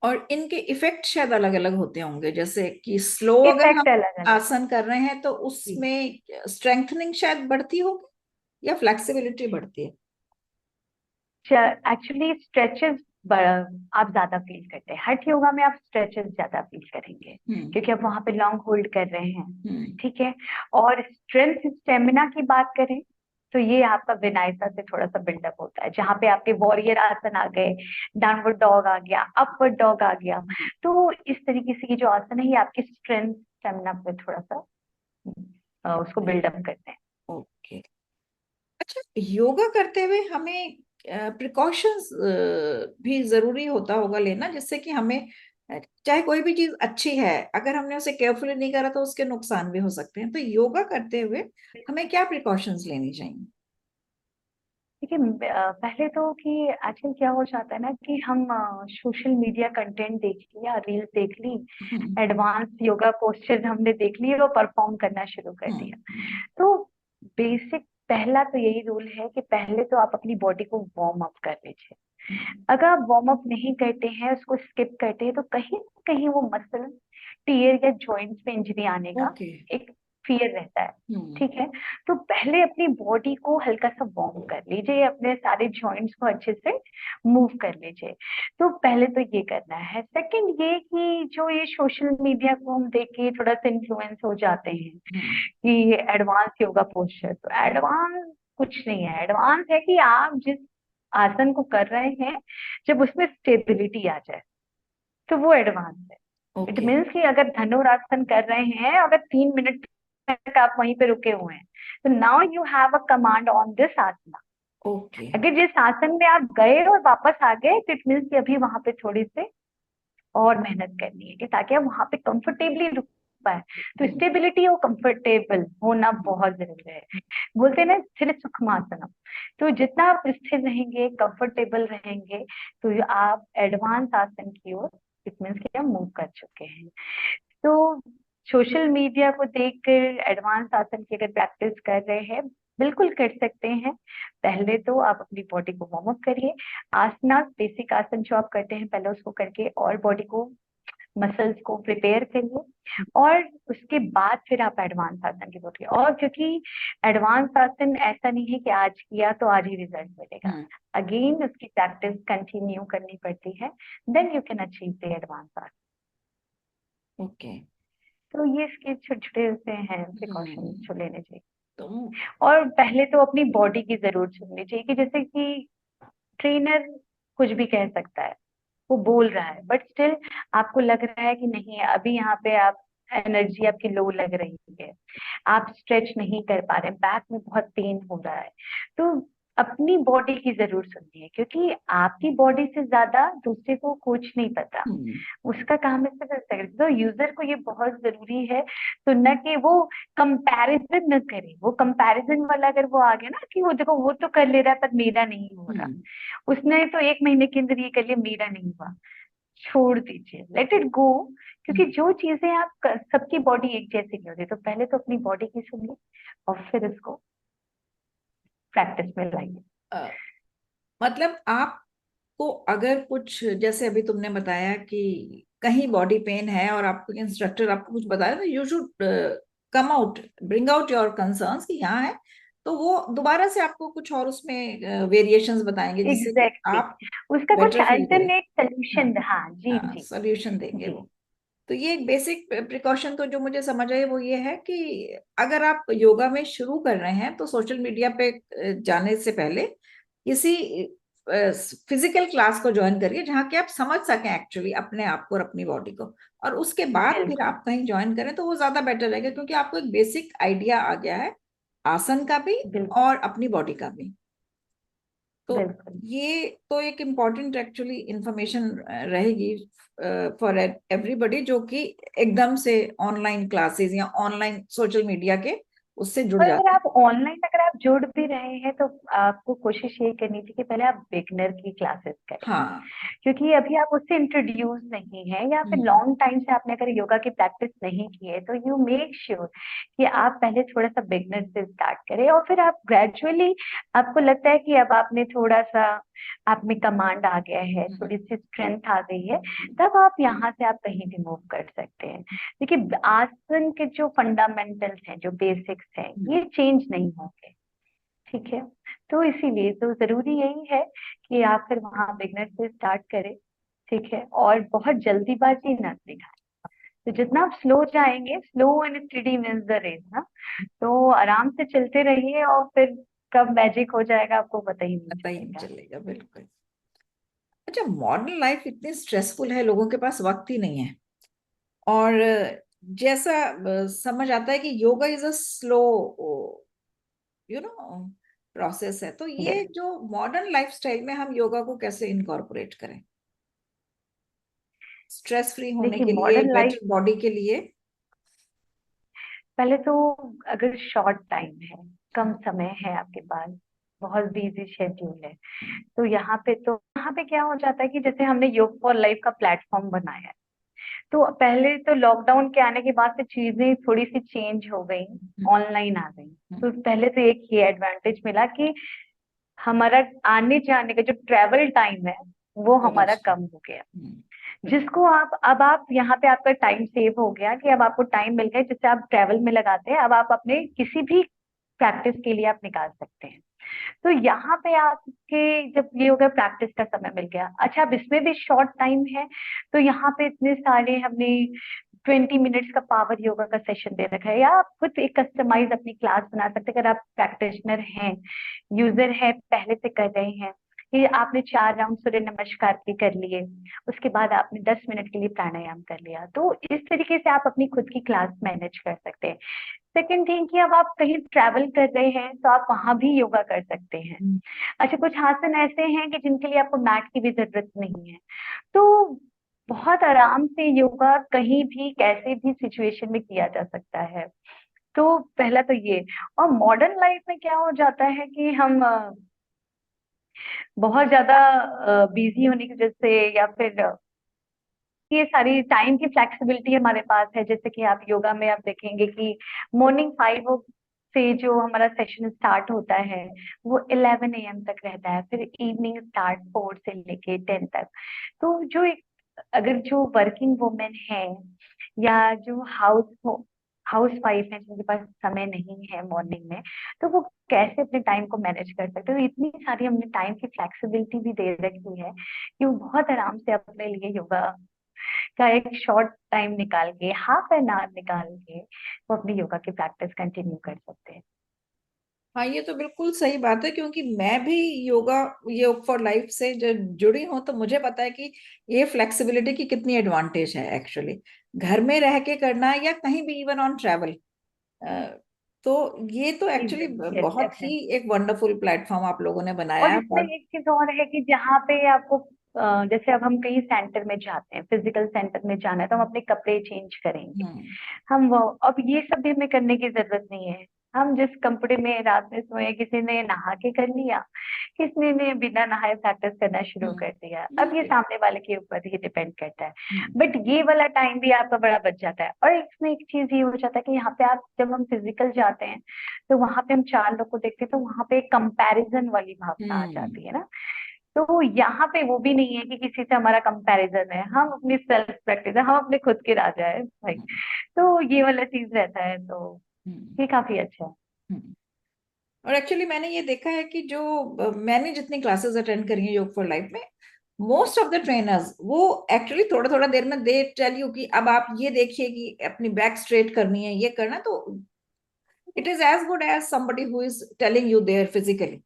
और इनके इफेक्ट शायद अलग अलग होते होंगे, जैसे कि स्लो अगर हम इफेक्ट अलग अलग। आसन कर रहे हैं तो जी। उसमें स्ट्रेंथनिंग शायद बढ़ती होगी या फ्लेक्सिबिलिटी बढ़ती है? एक्चुअली स्ट्रेचेस आप ज्यादा फील करते हैं, हठ योगा में आप स्ट्रेचेस ज्यादा फील करेंगे हम्म। क्योंकि आप वहां पे लॉन्ग होल्ड कर रहे हैं। हम्म। ठीक है। और स्ट्रेंथ स्टेमिना की बात करें तो ये आपका विनायसा से थोड़ा सा बिल्डअप होता है, जहाँ पे आपके वॉरियर आसन आ गए, डाउनवर्ड डॉग आ गया, अपवर्ड डॉग आ गया। तो इस तरीके से ये जो आसन है ये आपकी स्ट्रेंथ स्टेमिना पे थोड़ा सा उसको बिल्डअप करते हैं। ओके। अच्छा, योगा करते हुए हमें प्रिकॉशंस भी जरूरी होता होगा लेना, जिससे कि हमें चाहे कोई भी चीज अच्छी है, अगर हमने उसे केयरफुली नहीं करा तो उसके नुकसान भी हो सकते हैं। तो योगा करते हुए हमें क्या प्रिकॉशंस लेनी चाहिए? देखिए पहले तो कि आजकल क्या हो जाता है ना कि हम सोशल मीडिया कंटेंट देख लिया, रील्स देख ली, हम्म। एडवांस योगा पोस्चर हमने देख लिए और परफॉर्म करना शुरू कर दिया। हम्म। तो बेसिक पहला तो यही रूल है कि पहले तो आप अपनी बॉडी को वार्म अप कर लीजिए। अगर आप वार्म अप नहीं करते हैं, उसको स्किप करते हैं, तो कहीं ना कहीं वो मसल टीयर या जॉइंट्स में इंजरी आने का ओके। एक फियर रहता है। हम्म। ठीक है। तो पहले अपनी बॉडी को हल्का सा वार्म कर लीजिए, अपने सारे जॉइंट्स को अच्छे से मूव कर लीजिए। तो पहले तो ये करना है। सेकंड ये कि जो ये सोशल मीडिया को हम देख के थोड़ा सा इन्फ्लुएंस हो जाते हैं हम्म। कि एडवांस योगा पोस्चर, तो एडवांस कुछ नहीं है। एडवांस है कि आप जिस आसन को कर रहे हैं, जब उसमें स्टेबिलिटी आ जाए तो वो एडवांस है। It okay. मीन्स कि अगर धनुरासन कर रहे हैं, अगर 3 मिनट तक आप वहीं पे रुके हुए हैं, तो now you have a command on this asana. Okay. अगर जिस आसन में आप गए और वापस आ गए, तो इट मीन्स कि अभी वहां पे थोड़ी सी और मेहनत करनी है कि ताकि आप वहां पे कंफर्टेबली रुक पाए। तो हम्म। स्टेबिलिटी और कंफर्टेबल होना बहुत जरूरी है। बोलते हैं ना स्थिर सुखमासनम। तो जितना आप स्थिर रहेंगे, कंफर्टेबल रहेंगे, तो आप एडवांस आसन की ओर इट मीन्स कि हम मूव कर चुके हैं। तो सोशल मीडिया को देखकर एडवांस आसन की अगर प्रैक्टिस कर रहे हैं, बिल्कुल कर सकते हैं। पहले तो आप अपनी बॉडी को वार्म अप करिए। आसना बेसिक आसन जो आप करते हैं पहले उसको करके और बॉडी को मसल्स को प्रिपेयर करिए, और उसके बाद फिर आप एडवांस आसन की बोलिए। और क्योंकि एडवांस आसन ऐसा नहीं है कि आज किया तो आज ही रिजल्ट मिलेगा, हम्म। अगेन उसकी प्रैक्टिस कंटिन्यू करनी पड़ती है, then you can achieve the advance asana. Okay. तो ये इसके छोटे छोटे से हैं प्रिकॉशन हम्म। जो लेने चाहिए। तो और पहले तो अपनी बॉडी की जरूर सुननी चाहिए कि जैसे कि ट्रेनर कुछ भी कह सकता है, वो बोल रहा है, बट स्टिल आपको लग रहा है कि नहीं अभी यहाँ पे आप एनर्जी आपकी लो लग रही है, आप स्ट्रेच नहीं कर पा रहे, बैक में बहुत पेन हो रहा है, तो अपनी बॉडी की जरूर सुननी है, क्योंकि आपकी बॉडी से ज्यादा दूसरे को कुछ नहीं पता। हम्म। उसका काम है सिर्फ तो यूजर को ये बहुत जरूरी है सुनना कि वो कंपैरिजन न करे। वो कंपैरिजन वाला अगर वो आ गया ना कि वो देखो वो तो कर ले रहा है पर मेरा नहीं हो रहा, हम्म। उसने तो 1 महीने के अंदर ये कर लिया, मेरा नहीं हुआ, छोड़ दीजिए, लेट इट गो। क्योंकि जो चीजें सबकी बॉडी एक जैसी नहीं होती, तो पहले तो अपनी बॉडी की सुनिए और फिर इसको प्रैक्टिस में लाइए। अ, मतलब आपको अगर कुछ, जैसे अभी तुमने बताया कि कहीं बॉडी पेन है और आपको इंस्ट्रक्टर आपको कुछ बताया, तो you should come out, bring out your concerns कि यहाँ है, तो वो दोबारा से आपको कुछ और उसमें वेरिएशंस बताएंगे जिससे कि एग्जैक्टली आप उसका कुछ बेटर फील करें। अल्टरनेट हाँ। सोल्यूशन, हाँ जी हाँ, जी। सोल्यूशन देंगे जी वो। तो ये एक बेसिक प्रिकॉशन तो जो मुझे समझ आई वो ये है कि अगर आप योगा में शुरू कर रहे हैं तो सोशल मीडिया पे जाने से पहले किसी फिजिकल क्लास को ज्वाइन करिए, जहाँ कि आप समझ सकें एक्चुअली अपने आप को और अपनी बॉडी को, और उसके बाद फिर बिल्कुल आप कहीं ज्वाइन करें तो वो ज्यादा बेटर रहेगा, क्योंकि आपको एक बेसिक आइडिया आ गया है आसन का भी बिल्कुल और अपनी बॉडी का भी। तो बिल्कुल। ये तो एक इम्पॉर्टेंट एक्चुअली इंफॉर्मेशन रहेगी फॉर एवरीबडी, जो कि एकदम से ऑनलाइन क्लासेस या ऑनलाइन सोशल मीडिया के उससे जुड़ और अगर जाते आप ऑनलाइन अगर आप जुड़ भी रहे हैं तो आपको कोशिश ये करनी चाहिए कि पहले आप बिगनर की क्लासेस करें, हाँ। क्योंकि अभी आप उससे इंट्रोड्यूस नहीं है या फिर हम्म। लॉन्ग टाइम से आपने अगर योगा की प्रैक्टिस नहीं की है, तो यू मेक श्योर कि आप पहले थोड़ा सा बिगनर से स्टार्ट करें, और फिर आप ग्रेजुअली, आपको लगता है कि अब आपने थोड़ा सा, आप में कमांड आ गया है, थोड़ी सी स्ट्रेंथ आ गई है, तब आप यहाँ से आप कहीं भी मूव कर सकते हैं। देखिए, आसन के जो फंडामेंटल्स हैं, जो बेसिक्स हैं, ये चेंज नहीं होंगे, ठीक है। तो इसीलिए तो जरूरी यही है कि आप फिर वहां बिगनर से स्टार्ट करें, ठीक है, और बहुत जल्दीबाजी ना दिखाएं। तो जितना आप स्लो जाएंगे, slow and steady wins the race ना, तो आराम से चलते रहिए, और फिर कब मैजिक हो जाएगा आपको पता ही नहीं पता ही नहीं चलेगा। चलेगा, बिल्कुल। अच्छा, मॉडर्न लाइफ इतनी स्ट्रेसफुल है, लोगों के पास वक्त ही नहीं है। और जैसा समझ आता है कि yoga is a slow process है, तो ये यस, जो मॉडर्न लाइफस्टाइल में हम योगा को कैसे इनकॉर्पोरेट करें, स्ट्रेस फ्री होने देखिए के लिए, मॉडर्न लाइफ, बेटर बॉडी के लिए। पहले तो अगर शॉर्ट टाइम है, कम समय है आपके पास, बहुत बिजी शेड्यूल है, तो यहाँ पे क्या हो जाता है कि जैसे हमने योग फॉर लाइफ का प्लेटफॉर्म बनाया है, तो पहले तो लॉकडाउन के आने के बाद से चीजें थोड़ी सी चेंज हो गई, ऑनलाइन आ गई। तो पहले तो एक ये एडवांटेज मिला कि हमारा आने जाने का जो ट्रेवल टाइम है, वो वो हमारा बचता है। कम हो गया, जिसको आप यहाँ पे आपका टाइम सेव हो गया कि अब आपको टाइम मिल गया जिससे आप ट्रेवल में लगाते हैं, अब आप अपने किसी भी प्रैक्टिस के लिए आप निकाल सकते हैं। तो यहाँ पे आपके, जब ये हो गया प्रैक्टिस का समय मिल गया, अच्छा अब इसमें भी शॉर्ट टाइम है, तो यहाँ पे इतने सारे हमने 20 मिनट्स का पावर योगा का सेशन दे रखा है, या आप खुद एक कस्टमाइज अपनी क्लास बना सकते हैं। अगर आप प्रैक्टिशनर हैं, यूजर है, पहले से कर रहे हैं कि आपने 4 राउंड सूर्य नमस्कार के कर लिए, उसके बाद आपने 10 मिनट के लिए प्राणायाम कर लिया, तो इस तरीके से आप अपनी खुद की क्लास मैनेज कर सकते हैं। सेकेंड थिंग कि अब आप कहीं ट्रैवल कर रहे हैं तो आप वहां भी योगा कर सकते हैं। अच्छा, कुछ आसन ऐसे हैं कि जिनके लिए आपको मैट की भी जरूरत नहीं है, तो बहुत आराम से योगा कहीं भी कैसे भी सिचुएशन में किया जा सकता है। तो पहला तो ये। और मॉडर्न लाइफ में क्या हो जाता है कि हम बहुत ज्यादा बिजी होने की वजह से, या फिर ये सारी टाइम की फ्लेक्सिबिलिटी हमारे पास है, जैसे कि आप योगा में आप देखेंगे कि मॉर्निंग 5 से जो हमारा सेशन स्टार्ट होता है वो 11 AM तक रहता है, फिर इवनिंग स्टार्ट 4 से लेके 10 तक। तो जो एक, अगर जो वर्किंग वुमेन है या जो हाउस वाइफ है जिनके पास समय नहीं है मॉर्निंग में, तो वो कैसे अपने टाइम को मैनेज कर सकते हो। इतनी सारी हमने टाइम की फ्लेक्सिबिलिटी भी दे रखी है कि वो बहुत आराम से अपने लिए योगा का एक शॉर्ट टाइम निकाल के, हाफ एन आवर निकाल के, वो अपनी योगा की प्रैक्टिस कंटिन्यू कर सकते हैं। हाँ, ये तो बिल्कुल सही बात है, क्योंकि मैं भी योगा, योग फॉर लाइफ से जो जुड़ी हूँ, तो मुझे पता है कि ये फ्लेक्सिबिलिटी की कितनी एडवांटेज है एक्चुअली, घर में रह के करना या कहीं भी, इवन ऑन ट्रैवल। तो ये तो एक्चुअली यस, बहुत ही डेफिनेटली। एक वंडरफुल प्लेटफॉर्म आप लोगों ने बनाया और है। इसमें एक चीज और है कि जहाँ पे आपको जैसे अब हम कहीं सेंटर में जाते हैं, फिजिकल सेंटर में जाना है, तो हम अपने कपड़े चेंज करेंगे, हम्म। हम वो, अब ये सब भी हमें करने की जरूरत नहीं है। हम जिस कपड़े में रात में सोए, किसी ने नहा के कर लिया, किसी ने बिना नहाए प्रैक्टिस करना शुरू कर दिया, अब ये बिल्कुल। सामने वाले के ऊपर ही डिपेंड करता है। हम्म। बट ये वाला टाइम भी आपका बड़ा बच जाता है। और इसमें एक चीज ये हो जाता है कि यहाँ पे आप, जब हम फिजिकल जाते हैं, तो वहां पे हम 4 लोग को देखते हैं, तो वहां पे कंपैरिजन वाली भावना आ हम्म। जाती है ना। तो यहाँ पे वो भी नहीं है कि किसी से हमारा कंपैरिजन है, हम अपनी सेल्फ प्रैक्टिस है, हम अपने खुद के राजा है भाई। हम्म। तो ये वाला चीज रहता है, तो हम्म। ये काफी अच्छा है। हम्म। और एक्चुअली मैंने ये देखा है कि जो मैंने जितनी क्लासेस अटेंड करी हैं योग फॉर लाइफ में, मोस्ट ऑफ द ट्रेनर्स वो एक्चुअली थोड़ा थोड़ा देर में दे टेल यू कि अब आप ये देखिए कि अपनी बैक स्ट्रेट करनी है, ये करना है, तो it is as good as somebody who is telling you there physically.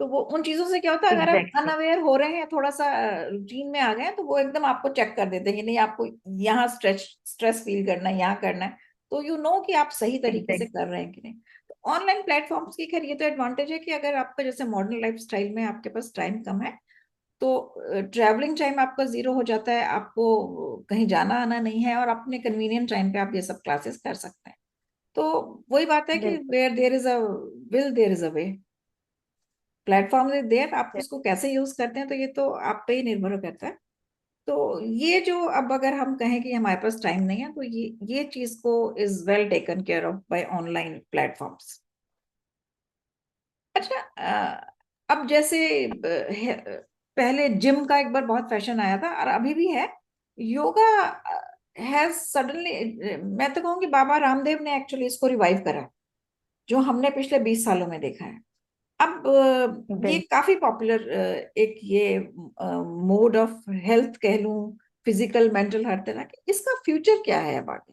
तो वो उन चीजों से क्या होता है, अगर आप एग्जैक्टली। अनअवेयर हो रहे हैं, थोड़ा सा रूटीन में आ गए हैं, तो वो एकदम आपको चेक कर देते हैं कि नहीं, आपको यहाँ स्ट्रेस फील करना है, यहाँ करना है, तो यू नो कि आप सही तरीके से एग्जैक्टली। कर रहे हैं कि नहीं। तो ऑनलाइन प्लेटफॉर्म्स की खैर ये तो एडवांटेज है कि अगर आपका जैसे मॉडर्न लाइफ स्टाइल में आपके पास टाइम कम है, तो ट्रैवलिंग टाइम आपका जीरो हो जाता है, आपको कहीं जाना आना नहीं है, और अपने कन्वीनियंट टाइम पे आप ये सब क्लासेस कर सकते हैं। तो वही बात है कि बिल्कुल। Where there is a will there is a way. Platform is there, आप उसको कैसे यूज करते हैं तो ये तो आप पे ही निर्भर करता है। तो ये जो, अब अगर हम कहें कि हमारे पास टाइम नहीं है, तो ये चीज को is well taken care of by online platforms. अच्छा, अब जैसे पहले जिम का एक बार बहुत फैशन आया था और अभी भी है। योगा हैज सडनली, मैं तो कहूँगी बाबा रामदेव ने एक्चुअली इसको रिवाइव करा, जो हमने पिछले 20 सालों में देखा है। अब ये बिल्कुल। काफी पॉपुलर एक ये मोड ऑफ हेल्थ कह लूं, फिजिकल मेंटल हर तरह के, इसका फ्यूचर क्या है अब आगे?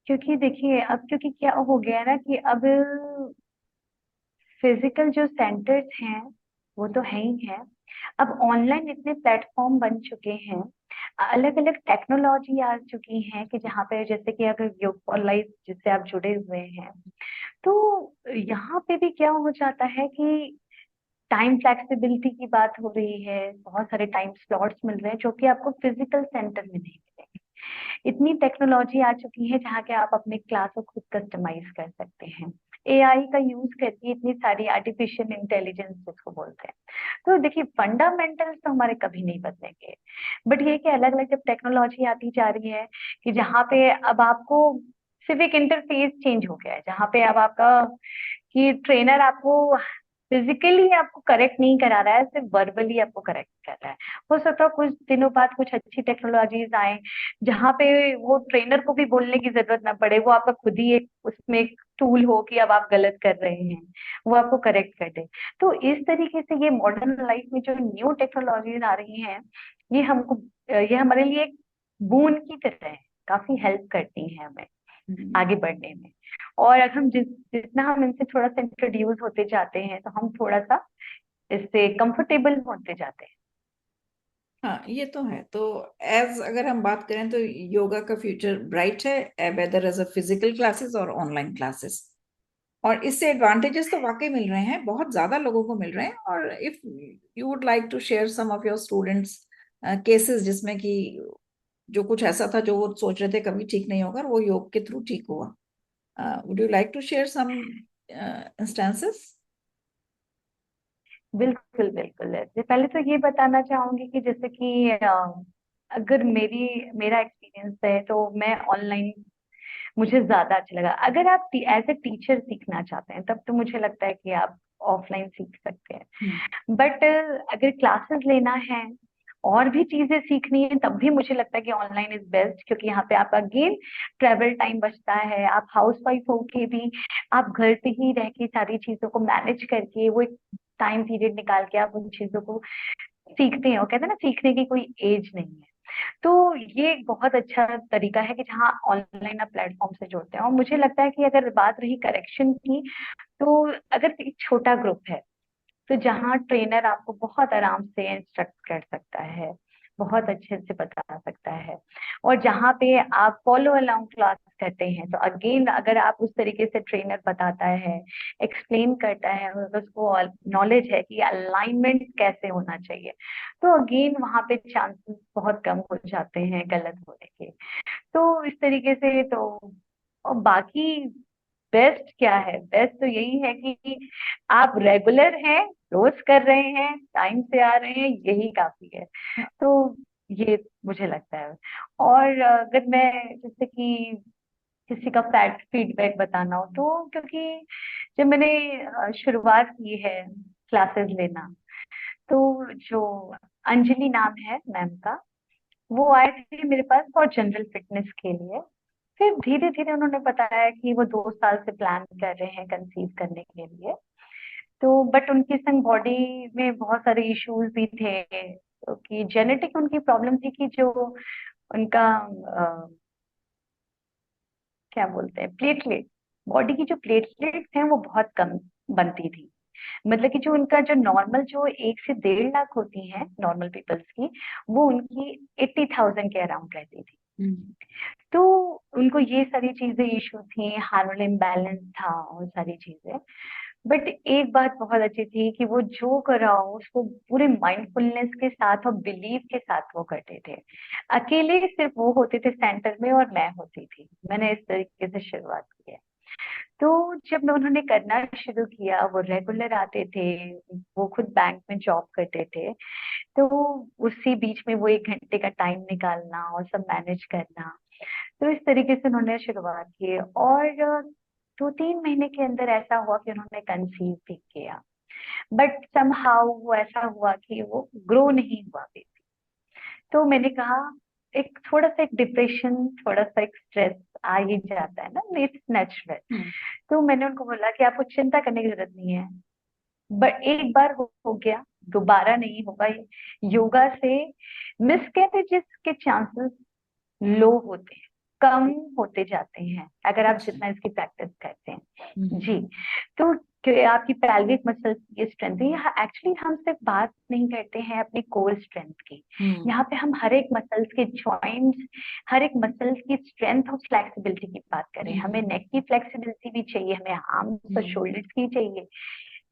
क्योंकि देखिए अब क्योंकि क्या हो गया है ना कि अब फिजिकल जो सेंटर्स हैं वो तो है ही है। अब ऑनलाइन इतने प्लेटफॉर्म बन चुके हैं, अलग अलग टेक्नोलॉजी आ चुकी है कि जहाँ पे जैसे कि अगर योग और लाइफ जिससे आप जुड़े हुए हैं, तो यहाँ पे भी क्या हो जाता है कि टाइम फ्लेक्सिबिलिटी की बात हो रही है। बहुत सारे टाइम स्लॉट्स मिल रहे हैं जो कि आपको फिजिकल सेंटर में नहीं मिलेंगे। इतनी टेक्नोलॉजी आ चुकी है जहाँ के आप अपने क्लास को खुद कस्टमाइज कर सकते हैं। एआई का यूज करके इतनी सारी आर्टिफिशियल इंटेलिजेंस जिसको बोलते हैं। तो देखिए फंडामेंटल्स तो हमारे कभी नहीं बदलेंगे, बट ये कि अलग अलग जब टेक्नोलॉजी आती जा रही है कि जहाँ पे अब आपको सिर्फ एक इंटरफेस चेंज हो गया है, जहाँ पे अब आपका कि ट्रेनर आपको फिजिकली आपको करेक्ट नहीं करा रहा है, सिर्फ वर्बली आपको करेक्ट कर रहा है। हो सकता है कुछ दिनों बाद कुछ अच्छी टेक्नोलॉजीज आए जहाँ पे वो ट्रेनर को भी बोलने की जरूरत ना पड़े, वो आपका खुद ही एक उसमें एक टूल हो कि अब आप गलत कर रहे हैं, वो आपको करेक्ट कर दे। तो इस तरीके से ये मॉडर्न लाइफ में जो न्यू टेक्नोलॉजीज आ रही हैं, ये हमको ये हमारे लिए एक बून की तरह है, काफी हेल्प करती है हमें हम्म। आगे बढ़ने में। और अगर हम जितना हम इनसे थोड़ा सा इंट्रोड्यूस होते जाते हैं तो हम थोड़ा सा इससे कंफर्टेबल होते जाते हैं। हाँ, ये तो है। तो एज अगर हम बात करें तो योगा का फ्यूचर ब्राइट है, whether as a physical classes और ऑनलाइन क्लासेस। और इससे एडवांटेजेस तो वाकई मिल रहे हैं, बहुत ज्यादा लोगों को मिल रहे हैं। और if you would like to share some of your students cases जिसमें कि जो कुछ ऐसा था जो वो सोच रहे थे कभी ठीक नहीं होगा और वो योग के थ्रू ठीक हुआ, would you like to share some instances? बिल्कुल बिल्कुल। पहले तो ये बताना चाहूंगी कि जैसे कि अगर मेरा एक्सपीरियंस है तो मैं ऑनलाइन मुझे ज्यादा अच्छा लगा। अगर आप एज ए टीचर सीखना चाहते हैं तब तो मुझे लगता है कि आप ऑफलाइन सीख सकते हैं, बट अगर क्लासेस लेना है और भी चीजें सीखनी है तब भी मुझे लगता है कि ऑनलाइन इज बेस्ट, क्योंकि यहाँ पे आपका अगेन ट्रेवल टाइम बचता है। आप हाउस वाइफ होके भी आप घर पे ही रह के सारी चीजों को मैनेज करके वो एक टाइम पीरियड निकाल के आप उन चीजों को सीखते हैं। वो कहते हैं ना सीखने की कोई एज नहीं है। तो ये एक बहुत अच्छा तरीका है कि जहाँ ऑनलाइन आप प्लेटफॉर्म से जुड़ते हैं। और मुझे लगता है कि अगर बात रही करेक्शन की, तो अगर एक छोटा ग्रुप है तो जहाँ ट्रेनर आपको बहुत आराम से इंस्ट्रक्ट कर सकता है, बहुत अच्छे से बता सकता है, और जहाँ पे आप फॉलो अलोंग क्लास करते हैं तो अगेन अगर आप उस तरीके से ट्रेनर बताता है, एक्सप्लेन करता है और उसको नॉलेज है कि अलाइनमेंट कैसे होना चाहिए, तो अगेन वहाँ पे चांसेस बहुत कम हो जाते हैं गलत होने के। तो इस तरीके से तो, और बाकी बेस्ट क्या है, बेस्ट तो यही है कि आप रेगुलर हैं, रोज कर रहे हैं, टाइम से आ रहे हैं, यही काफी है। तो ये मुझे लगता है। और अगर मैं जैसे कि किसी का फैक्ट फीडबैक बताना हो तो, क्योंकि जब मैंने शुरुआत की है क्लासेस लेना, तो जो अंजलि नाम है मैम का, वो आए थे मेरे पास फॉर जनरल फिटनेस के लिए। फिर धीरे धीरे उन्होंने बताया कि वो 2 साल से प्लान कर रहे हैं कंसीव करने के लिए। तो बट उनकी संग बॉडी में बहुत सारे इश्यूज भी थे, तो कि जेनेटिक उनकी प्रॉब्लम थी कि जो उनका क्या बोलते हैं प्लेटलेट, बॉडी की जो प्लेटलेट्स हैं वो बहुत कम बनती थी। मतलब कि जो उनका जो नॉर्मल जो 1 से 1.5 लाख होती हैं नॉर्मल पीपल्स की, वो उनकी 80,000 के अराउंड रहती थी। हम्म। तो उनको ये सारी चीजें इशू थी, हार्मोन इम्बैलेंस था और सारी चीजें। बट एक बात बहुत अच्छी थी कि वो जो कर रहा हो उसको पूरे माइंडफुलनेस के साथ और बिलीव के साथ वो करते थे। अकेले सिर्फ वो होते थे सेंटर में और मैं होती थी। मैंने इस तरीके से शुरुआत की है। तो जब मैं उन्होंने करना शुरू किया, वो रेगुलर आते थे। वो खुद बैंक में जॉब करते थे। तो उसी बीच में वो 1 घंटे का टाइम निकालना और सब मैनेज करना। तो इस तरीके से उन्होंने शुरुआत की और 2-3 महीने के अंदर ऐसा हुआ कि उन्होंने कंसीव भी किया। बट समहाउ वो ऐसा हुआ कि वो ग्रो नहीं हुआ बेबी। तो मैंने कहा, एक थोड़ा सा एक डिप्रेशन, थोड़ा सा एक स्ट्रेस आ ही जाता है ना, इट्स नेचुरल। हम्म। तो मैंने उनको बोला कि आपको चिंता करने की जरूरत नहीं है। बट एक बार हो गया, दोबारा नहीं होगा। योगा से मिसकैरेजेस के चांसेस लो होते हैं, कम होते जाते हैं अगर आप अच्छा। जितना इसकी प्रैक्टिस करते हैं। हम्म। जी। तो आपकी पैल्विक मसल्स की स्ट्रेंथ है, यहाँ एक्चुअली हम सिर्फ बात नहीं करते हैं अपनी कोर स्ट्रेंथ की। हम्म। यहाँ पे हम हर एक मसल्स के जॉइंट्स, हर एक मसल्स की स्ट्रेंथ और फ्लेक्सिबिलिटी की बात करें। हमें हम्म। नेक की फ्लेक्सिबिलिटी भी चाहिए, हमें आर्म्स और हम्म। शोल्डर्स की चाहिए,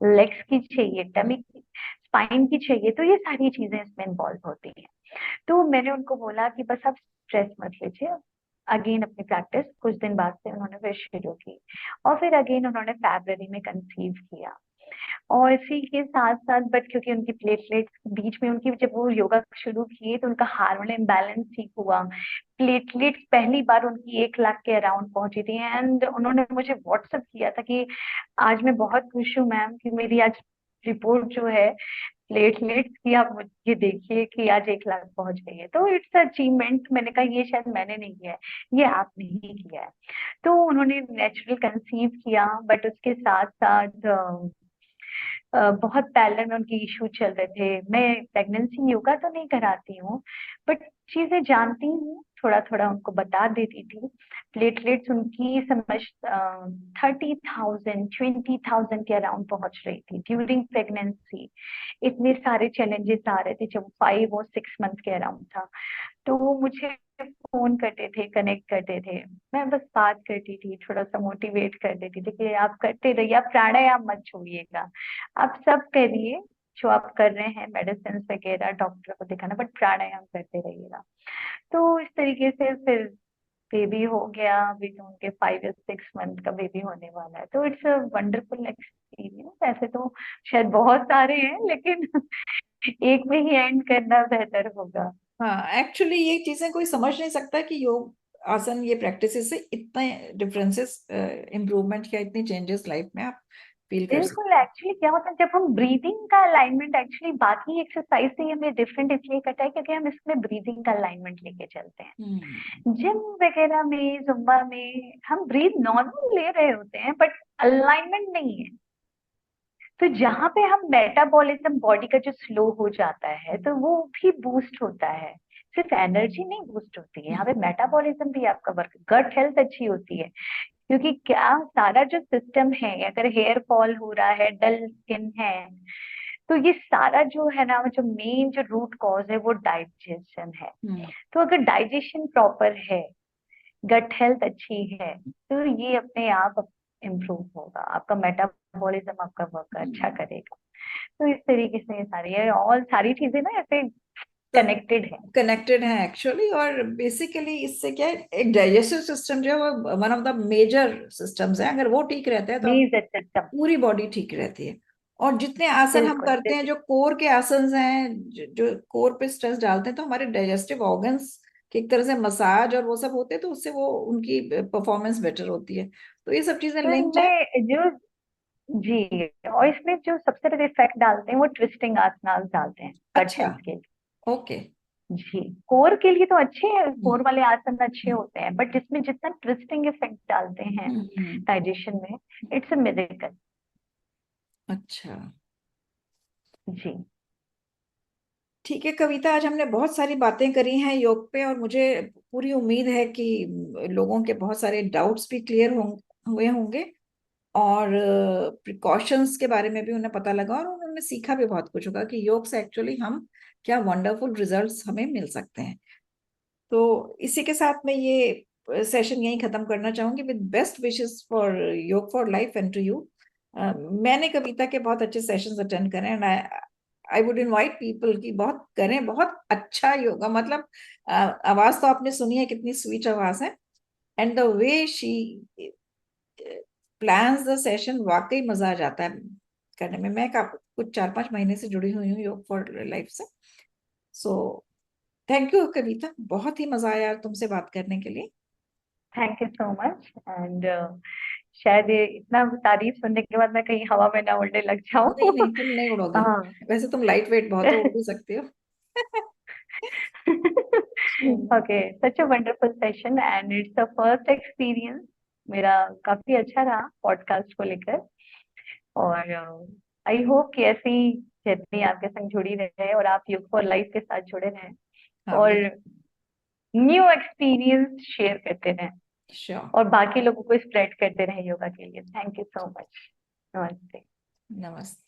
लेग्स की चाहिए, टमी की, स्पाइन की चाहिए। तो ये सारी चीजें इसमें इन्वॉल्व होती हैं। तो मैंने उनको बोला कि बस आप स्ट्रेस मत लीजिए। अगेन अपनी प्रैक्टिस कुछ दिन बाद से उन्होंने फिर शुरू की और फिर अगेन उन्होंने फरवरी में कंसीव किया। और इसी के साथ साथ बट क्योंकि उनकी प्लेटलेट्स बीच में उनकी, जब वो योगा शुरू किए तो उनका हार्मोनल इम्बैलेंस ठीक हुआ। प्लेटलेट्स पहली बार उनकी 1 लाख के अराउंड पहुंची थी एंड उन्होंने मुझे व्हाट्सएप किया था कि आज मैं बहुत खुश हूँ मैम कि मेरी आज रिपोर्ट जो है प्लेटलेट्स की, आप ये देखिए कि आज 1 लाख पहुंच गई है। तो इट्स अचीवमेंट। मैंने कहा ये शायद मैंने नहीं किया है, ये आपने ही किया है। तो उन्होंने नेचुरल कंसीव किया बट उसके साथ साथ बहुत पैरेलल में उनकी इशू चल रहे थे। मैं प्रेगनेंसी योगा तो नहीं कराती हूँ बट चीजें जानती हूँ, थोड़ा थोड़ा उनको बता देती थी। प्लेटलेट्स उनकी समझ 30,000 20,000 के अराउंड पहुंच रही थी ड्यूरिंग प्रेगनेंसी। इतने सारे चैलेंजेस आ रहे थे जब 5 और 6 मंथ के अराउंड था। तो वो मुझे फोन करते थे, कनेक्ट करते थे। मैं बस बात करती थी, थोड़ा सा मोटिवेट कर देती थी कि आप करते रहिए, आप प्राणायाम मत छोड़िएगा, आप सब करिए जो आप कर रहे हैं, मेडिसिन वगैरह, डॉक्टर को दिखाना, बट प्राणायाम करते रहिएगा। तो इस तरीके से फिर बेबी हो गया। अभी तो उनके 5 या 6 मंथ का बेबी होने वाला है। तो इट्स अ वंडरफुल एक्सपीरियंस। ऐसे तो शायद बहुत सारे हैं लेकिन एक में ही एंड करना बेहतर होगा। हाँ, एक्चुअली ये चीजें कोई समझ नहीं सकता कि योग आसन ये प्रैक्टिस से इतने डिफरेंसेस, इम्प्रूवमेंट या इतनी चेंजेस लाइफ में आप फील कर सकते बिल्कुल, एक्चुअली क्या होता है जब हम ब्रीदिंग का अलाइनमेंट, एक्चुअली बाकी एक्सरसाइज से हमें डिफरेंट इसलिए करता है क्योंकि हम इसमें ब्रीदिंग का अलाइनमेंट लेके चलते हैं। हैं। जिम वगैरह में, जुम्बा में हम ब्रीथ नॉर्मल ले रहे होते हैं बट अलाइनमेंट नहीं है। तो जहाँ पे हम मेटाबॉलिज्म बॉडी का जो स्लो हो जाता है तो वो भी बूस्ट होता है। सिर्फ एनर्जी नहीं बूस्ट होती है, यहाँ पे मेटाबॉलिज्म भी आपका वर्क, गट हेल्थ अच्छी होती है। क्योंकि क्या सारा जो सिस्टम है, अगर हेयर फॉल हो रहा है, डल स्किन है, तो ये सारा जो है ना, जो मेन जो रूट कॉज है वो डाइजेशन है। हम्म। तो अगर डाइजेशन प्रॉपर है, गट हेल्थ अच्छी है, तो ये अपने आप इम्प्रूव होगा, आपका मेटाबॉलिज्म आपका वर्क अच्छा करेगा। तो इस तरीके से ये सारी है, और सारी चीजें ना ऐसे सब कनेक्टेड है। कनेक्टेड है एक्चुअली। और बेसिकली इससे क्या है, एक डाइजेस्टिव सिस्टम जो है वो one of the major systems है। अगर वो ठीक रहता है तो आप मेजर सिस्टम। पूरी बॉडी ठीक रहती है। और जितने आसन हम बिल्कुल करते हैं, बिल्कुल। जो कोर के आसन हैं, जो कोर पे स्ट्रेस डालते हैं, तो हमारे डाइजेस्टिव ऑर्गन्स की एक तरह से मसाज और वो सब होते हैं, तो उससे वो उनकी परफॉर्मेंस बेटर होती है। तो ये सब चीजें तो लिंक्ड है। इनमें जो, जी, और इसमें जो सबसे ज्यादा इफेक्ट डालते हैं वो ट्विस्टिंग आसनास डालते हैं गट अच्छा। हेल्थ के लिए। ओके। जी, कोर के लिए तो अच्छे हैं, कोर वाले आसन अच्छे होते हैं बट इसमें जितना ट्विस्टिंग इफेक्ट डालते हैं हम्म। डाइजेशन में, इट्स अ मिरेकल। अच्छा। जी। ठीक है कविता, आज हमने बहुत सारी बातें करी हैं योग पे, और मुझे पूरी उम्मीद है कि लोगों के बहुत सारे डाउट्स भी क्लियर हुए होंगे, और प्रिकॉशंस के बारे में भी उन्हें पता लगा, और उन्होंने सीखा भी बहुत कुछ होगा कि योग से एक्चुअली हम क्या वंडरफुल रिजल्ट्स हमें मिल सकते हैं। तो इसी के साथ मैं ये सेशन यहीं खत्म करना चाहूंगी, with best wishes for yoga for life and to you. मैंने कविता के बहुत अच्छे सेशंस अटेंड करे and I would invite people कि बहुत करें, बहुत अच्छा योगा। मतलब आवाज तो आपने सुनी है, कितनी स्वीट आवाज है, and the way she plans the session, वाकई मजा आ जाता है करने में। मैं कुछ 4-5 महीने से जुड़ी हुई हूँ योग फॉर लाइफ से। सो थैंक यू कविता, बहुत ही मजा आया तुमसे बात करने के लिए। Thank you so much. And शायद ये इतना तारीफ सुनने के बाद मैं कहीं हवा में ना उड़ने लग नहीं जाऊं। नहीं, तुम नहीं उड़ोगी, हाँ। वैसे तुम लाइट वेट बहुत हो, उड़ भी सकती हो। चलो, okay, such a wonderful session and it's the first experience मेरा। काफी अच्छा रहा पॉडकास्ट को लेकर। और आई होप कि ऐसी जर्नी आपके संग जुड़ी रहे और आप यूथ फॉर लाइफ के साथ जुड़े रहें हाँ और बिल्कुल, न्यू एक्सपीरियंस शेयर करते रहें श्योर। और बाकी लोगों को स्प्रेड करते रहें योगा के लिए। Thank you so much. नमस्ते। नमस्ते।